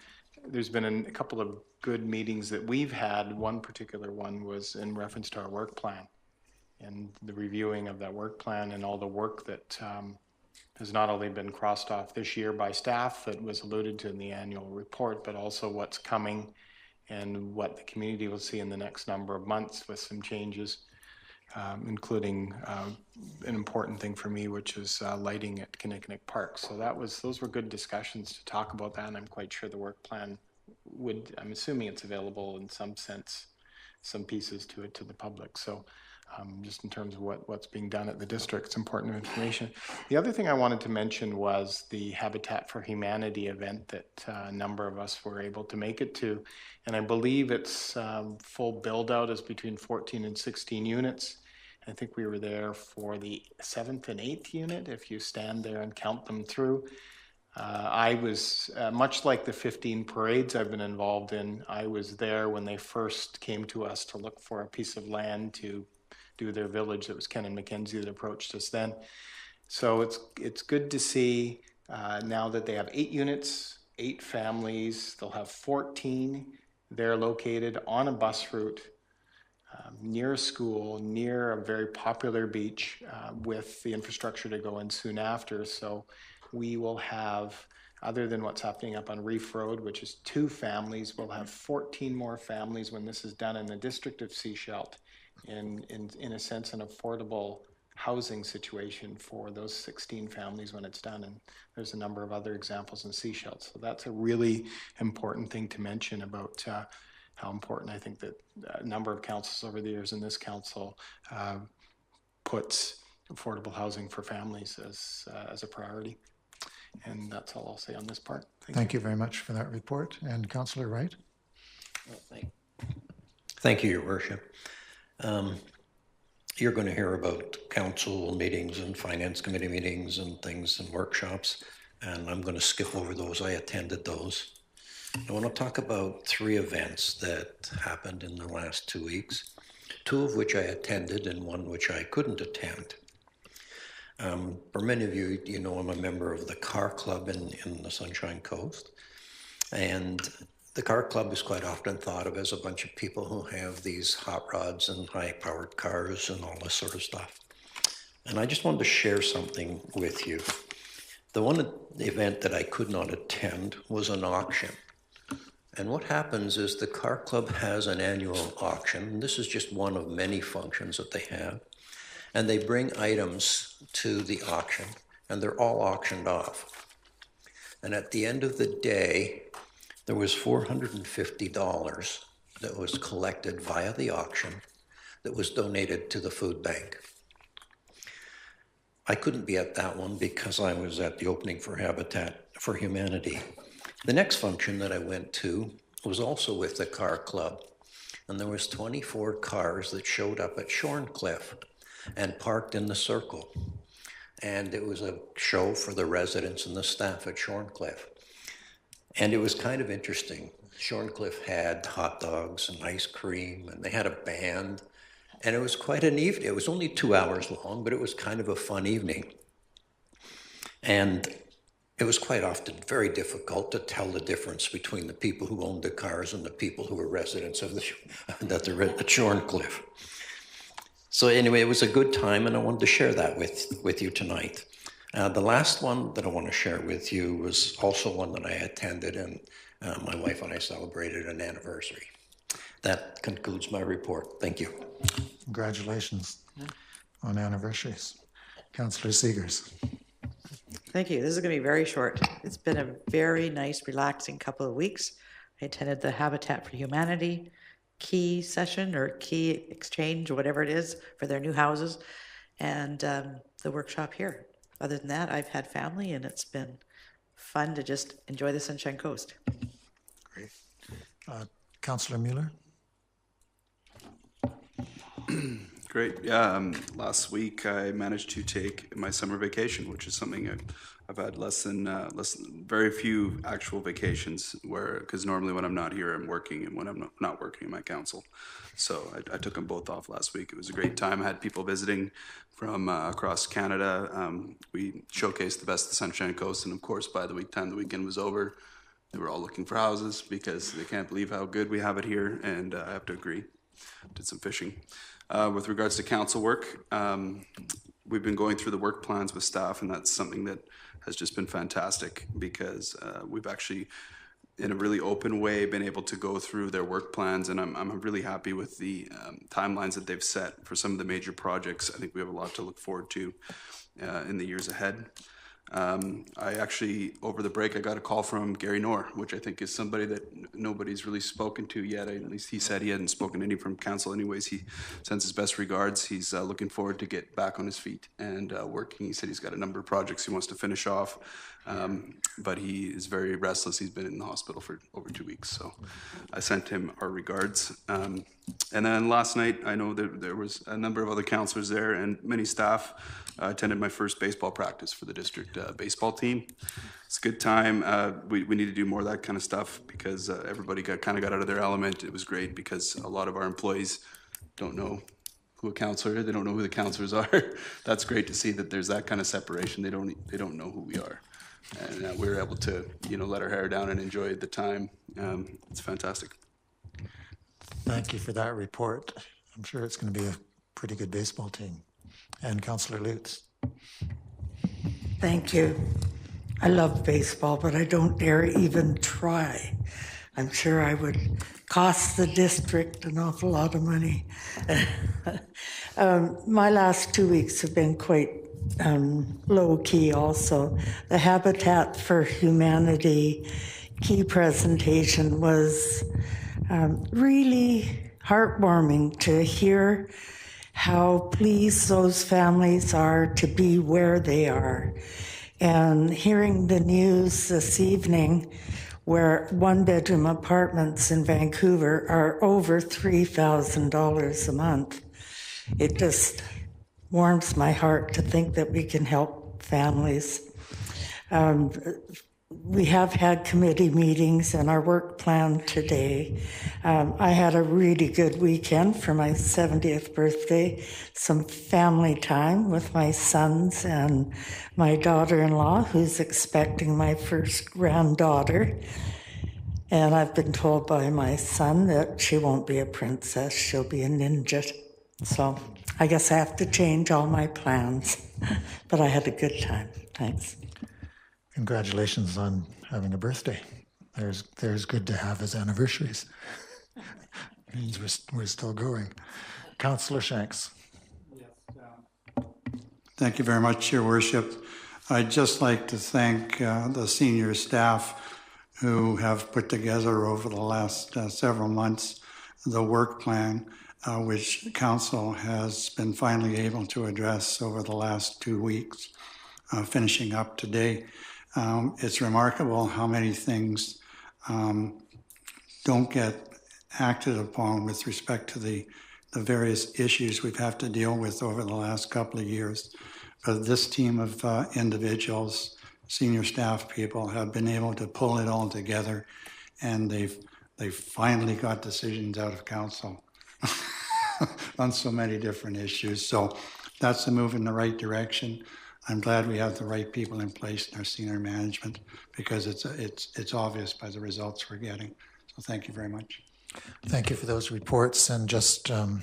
there's been a couple of good meetings that we've had. One particular one was in reference to our work plan and the reviewing of that work plan and all the work that has not only been crossed off this year by staff that was alluded to in the annual report, but also what's coming and what the community will see in the next number of months with some changes, including an important thing for me, which is lighting at Kinnickinnic Park. So those were good discussions to talk about that, and I'm quite sure the work plan I'm assuming it's available in some sense, some pieces to it to the public. So just in terms of what's being done at the district, it's important information. The other thing I wanted to mention was the Habitat for Humanity event that a number of us were able to make it to. And I believe its full build out is between 14 and 16 units. I think we were there for the 7th and 8th unit, if you stand there and count them through. I was, much like the 15 parades I've been involved in, I was there when they first came to us to look for a piece of land to do their village. It was Ken and Mackenzie that approached us then. So it's good to see now that they have 8 units, 8 families. They'll have 14. They're located on a bus route near a school, near a very popular beach with the infrastructure to go in soon after. So we will have, other than what's happening up on Reef Road, which is 2 families, we'll have 14 more families when this is done in the district of Sechelt. In a sense, an affordable housing situation for those 16 families when it's done. And there's a number of other examples in Sechelt. So that's a really important thing to mention about how important I think that a number of councils over the years in this council puts affordable housing for families as a priority. And that's all I'll say on this part. Thank you very much for that report. And Councillor Wright. Well, thank you, Your Worship. You're going to hear about council meetings and finance committee meetings and things and workshops, and I'm going to skip over those. I attended those. I want to talk about 3 events that happened in the last 2 weeks, 2 of which I attended and 1 which I couldn't attend. For many of you, you know I'm a member of the Car Club in the Sunshine Coast, and the car club is quite often thought of as a bunch of people who have these hot rods and high-powered cars and all this sort of stuff. And I just wanted to share something with you. The one event that I could not attend was an auction. And what happens is the car club has an annual auction. And this is just one of many functions that they have. And they bring items to the auction, and they're all auctioned off. And at the end of the day, there was $450 that was collected via the auction that was donated to the food bank. I couldn't be at that one because I was at the opening for Habitat for Humanity. The next function that I went to was also with the car club, and there was 24 cars that showed up at Shorncliffe and parked in the circle. And it was a show for the residents and the staff at Shorncliffe. And it was kind of interesting. Shorncliffe had hot dogs and ice cream, and they had a band. And it was quite an evening. It was only 2 hours long, but it was kind of a fun evening. And it was quite often very difficult to tell the difference between the people who owned the cars and the people who were residents of at Shorncliffe. So anyway, it was a good time, and I wanted to share that with you tonight. The last one that I want to share with you was also one that I attended, and my wife and I celebrated an anniversary. That concludes my report. Thank you. Congratulations on anniversaries. Councillor Seegers. Thank you. This is going to be very short. It's been a very nice, relaxing couple of weeks. I attended the Habitat for Humanity key session or key exchange, whatever it is, for their new houses, and the workshop here. Other than that, I've had family, and it's been fun to just enjoy the Sunshine Coast. Great. Councillor Mueller. Great. Yeah, last week I managed to take my summer vacation, which is something I've had very few actual vacations because normally when I'm not here, I'm working, and when I'm not working, I'm at council. So I took them both off last week. It was a great time. I had people visiting from across Canada. We showcased the best of the Sunshine Coast, and of course, by the time the weekend was over, they were all looking for houses because they can't believe how good we have it here, and I have to agree. Did some fishing. With regards to council work, we've been going through the work plans with staff, and that's something that has just been fantastic because we've actually, in a really open way, been able to go through their work plans, and I'm really happy with the timelines that they've set for some of the major projects. I think we have a lot to look forward to in the years ahead. I actually, over the break, I got a call from Gary Knorr, which I think is somebody that nobody's really spoken to yet. At least he said he hadn't spoken to any from council anyways. He sends his best regards. He's looking forward to get back on his feet and working. He said he's got a number of projects he wants to finish off, but he is very restless. He's been in the hospital for over 2 weeks, so I sent him our regards. And then last night, I know that there was a number of other councillors there and many staff. Attended my first baseball practice for the district baseball team. It's a good time. We need to do more of that kind of stuff because everybody kind of got out of their element. It was great because a lot of our employees don't know who a councillor is. They don't know who the councillors are. That's great to see that there's that kind of separation. They don't know who we are. And we were able to, let our hair down and enjoy the time. It's fantastic. Thank you for that report. I'm sure it's going to be a pretty good baseball team. And Councillor Lutz. Thank you. I love baseball, but I don't dare even try. I'm sure I would cost the district an awful lot of money. My last 2 weeks have been quite low-key also. The Habitat for Humanity key presentation was really heartwarming to hear how pleased those families are to be where they are. And hearing the news this evening where one-bedroom apartments in Vancouver are over $3,000 a month, it just warms my heart to think that we can help families. We have had committee meetings and our work plan today. I had a really good weekend for my 70th birthday, some family time with my sons and my daughter-in-law, who's expecting my first granddaughter. And I've been told by my son that she won't be a princess, she'll be a ninja. So I guess I have to change all my plans. But I had a good time. Thanks. Congratulations on having a birthday. There's good to have as anniversaries. Means we're still going. Councillor Shanks. Thank you very much, Your Worship. I'd just like to thank the senior staff who have put together over the last several months the work plan, which Council has been finally able to address over the last 2 weeks, finishing up today. It's remarkable how many things don't get acted upon with respect to the various issues we've had to deal with over the last couple of years. But this team of individuals, senior staff people, have been able to pull it all together, and they've finally got decisions out of council on so many different issues. So that's a move in the right direction. I'm glad we have the right people in place in our senior management, because it's obvious by the results we're getting. So thank you very much. Thank you for those reports. And just for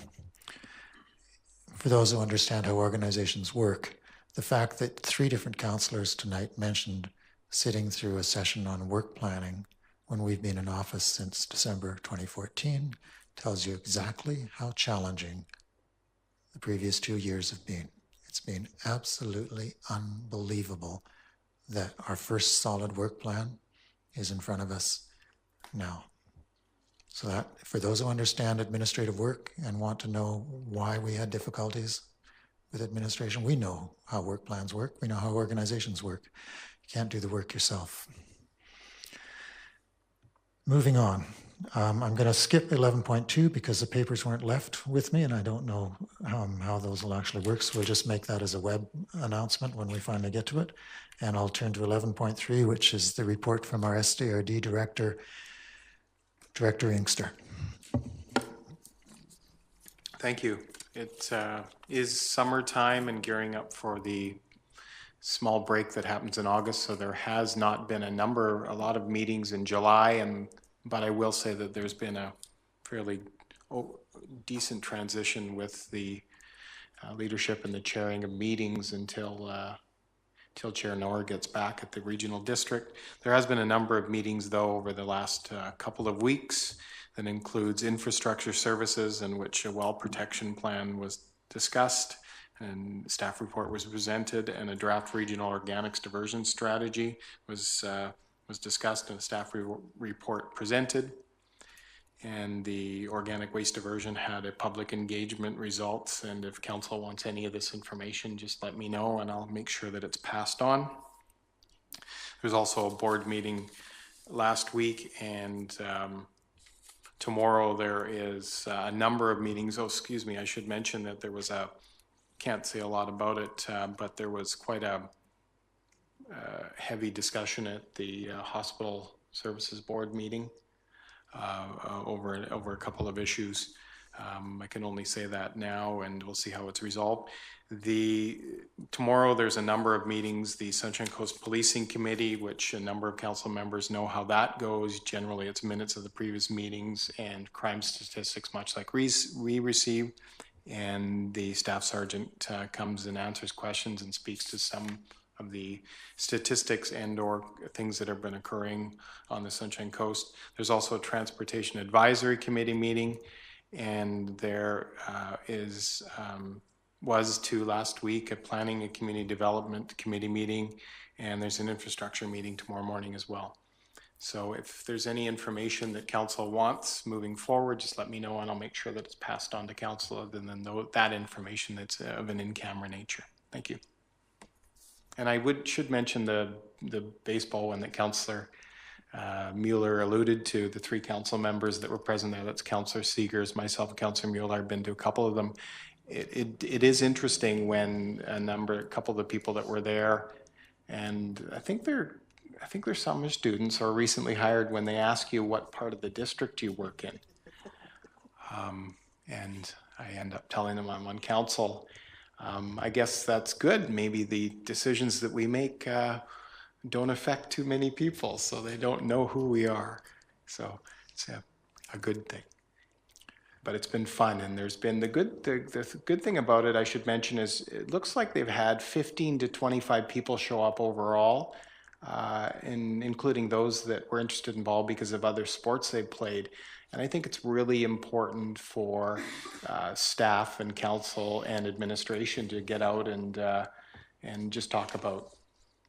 those who understand how organizations work, the fact that 3 different councillors tonight mentioned sitting through a session on work planning when we've been in office since December 2014 tells you exactly how challenging the previous 2 years have been. It's been absolutely unbelievable that our first solid work plan is in front of us now. So that, for those who understand administrative work and want to know why we had difficulties with administration, we know how work plans work. We know how organizations work. You can't do the work yourself. Moving on. I'm going to skip 11.2 because the papers weren't left with me and I don't know how those will actually work. So we'll just make that as a web announcement when we finally get to it. And I'll turn to 11.3, which is the report from our SDRD Director Inkster. Thank you. It is summertime and gearing up for the small break that happens in August, so there has not been a lot of meetings in July, but I will say that there's been a fairly decent transition with the leadership and the chairing of meetings until Chair Noor gets back at the regional district. There has been a number of meetings, though, over the last couple of weeks that includes infrastructure services, in which a well protection plan was discussed and staff report was presented, and a draft regional organics diversion strategy was discussed and a staff report presented. And the organic waste diversion had a public engagement results, and if council wants any of this information, just let me know and I'll make sure that it's passed on. There's also a board meeting last week, and tomorrow there is a number of meetings. Oh, excuse me, I should mention that there was can't say a lot about it, but there was quite a heavy discussion at the Hospital Services Board meeting over a couple of issues. I can only say that now, and we'll see how it's resolved. Tomorrow there's a number of meetings. The Sunshine Coast Policing Committee, which a number of council members know how that goes. Generally, it's minutes of the previous meetings and crime statistics, much like we receive. And the staff sergeant comes and answers questions and speaks to some of the statistics and or things that have been occurring on the Sunshine Coast. There's also a Transportation Advisory Committee meeting, and there was last week a Planning and Community Development Committee meeting, and there's an infrastructure meeting tomorrow morning as well. So if there's any information that council wants moving forward, just let me know and I'll make sure that it's passed on to council, other than that information that's of an in-camera nature. Thank you. And I should mention the baseball one that Councillor Mueller alluded to, the 3 council members that were present there. That's Councillor Seegers, myself, and Councillor Mueller. I've been to a couple of them. It is interesting when a couple of the people that were there, and I think they're summer students or recently hired, when they ask you what part of the district you work in. And I end up telling them I'm on council. I guess that's good. Maybe the decisions that we make don't affect too many people, so they don't know who we are. So it's a good thing. But it's been fun, and there's been the good thing about it, I should mention, is it looks like they've had 15 to 25 people show up overall, including those that were interested in ball because of other sports they've played. And I think it's really important for staff and council and administration to get out and just talk about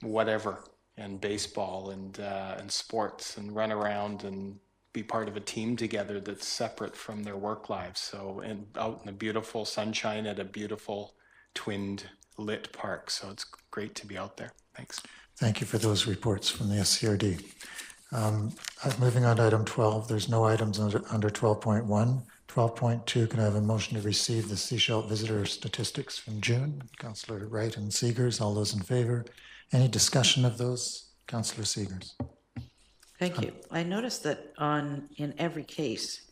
whatever, and baseball and sports, and run around and be part of a team together that's separate from their work lives. So, and out in the beautiful sunshine at a beautiful twinned lit park. So it's great to be out there. Thanks. Thank you for those reports from the SCRD. Moving on to item 12, there's no items under 12.1. 12.2, can I have a motion to receive the Sechelt visitor statistics from June? Councillor Wright and Seegers, all those in favor. Any discussion of those? Councillor Seegers. Thank you. I noticed that in every case,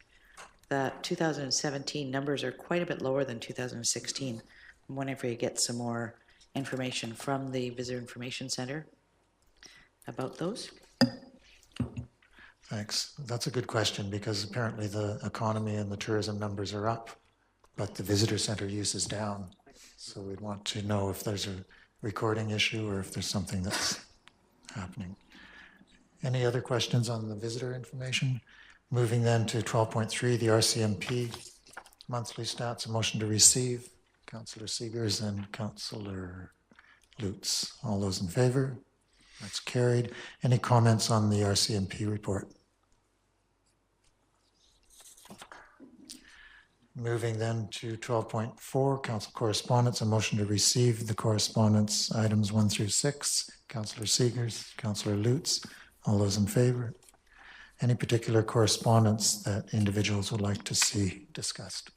that 2017 numbers are quite a bit lower than 2016. I'm wondering if we get some more information from the Visitor Information Center about those. Thanks. That's a good question, because apparently the economy and the tourism numbers are up, but the visitor center use is down. So we'd want to know if there's a recording issue or if there's something that's happening. Any other questions on the visitor information? Moving then to 12.3, the RCMP monthly stats, a motion to receive. Councillor Seegers and Councillor Lutz. All those in favor? That's carried. Any comments on the RCMP report? Moving then to 12.4, council correspondence, a motion to receive the correspondence items 1 through 6. Councillor Seegers, Councillor Lutz. All those in favor? Any particular correspondence that individuals would like to see discussed?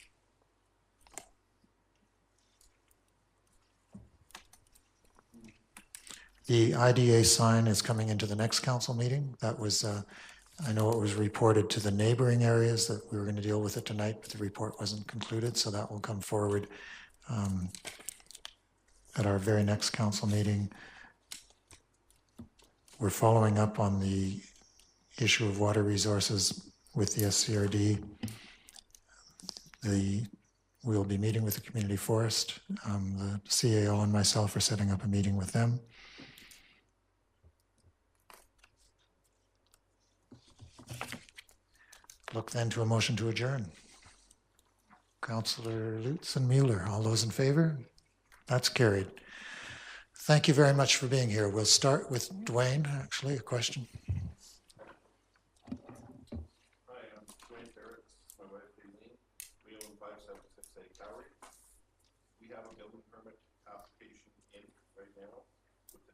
The IDA sign is coming into the next council meeting. That was, I know it was reported to the neighboring areas that we were going to deal with it tonight, but the report wasn't concluded, so that will come forward at our very next council meeting. We're following up on the issue of water resources with the SCRD. We'll be meeting with the community forest. The CAO and myself are setting up a meeting with them. Look then to a motion to adjourn. Councillor Lutz and Mueller, all those in favor? That's carried. Thank you very much for being here. We'll start with Dwayne, actually, a question. Hi, I'm Dwayne Barrett. This is my wife, Aileen. We own 576A Cowrie. We have a building permit application in right now.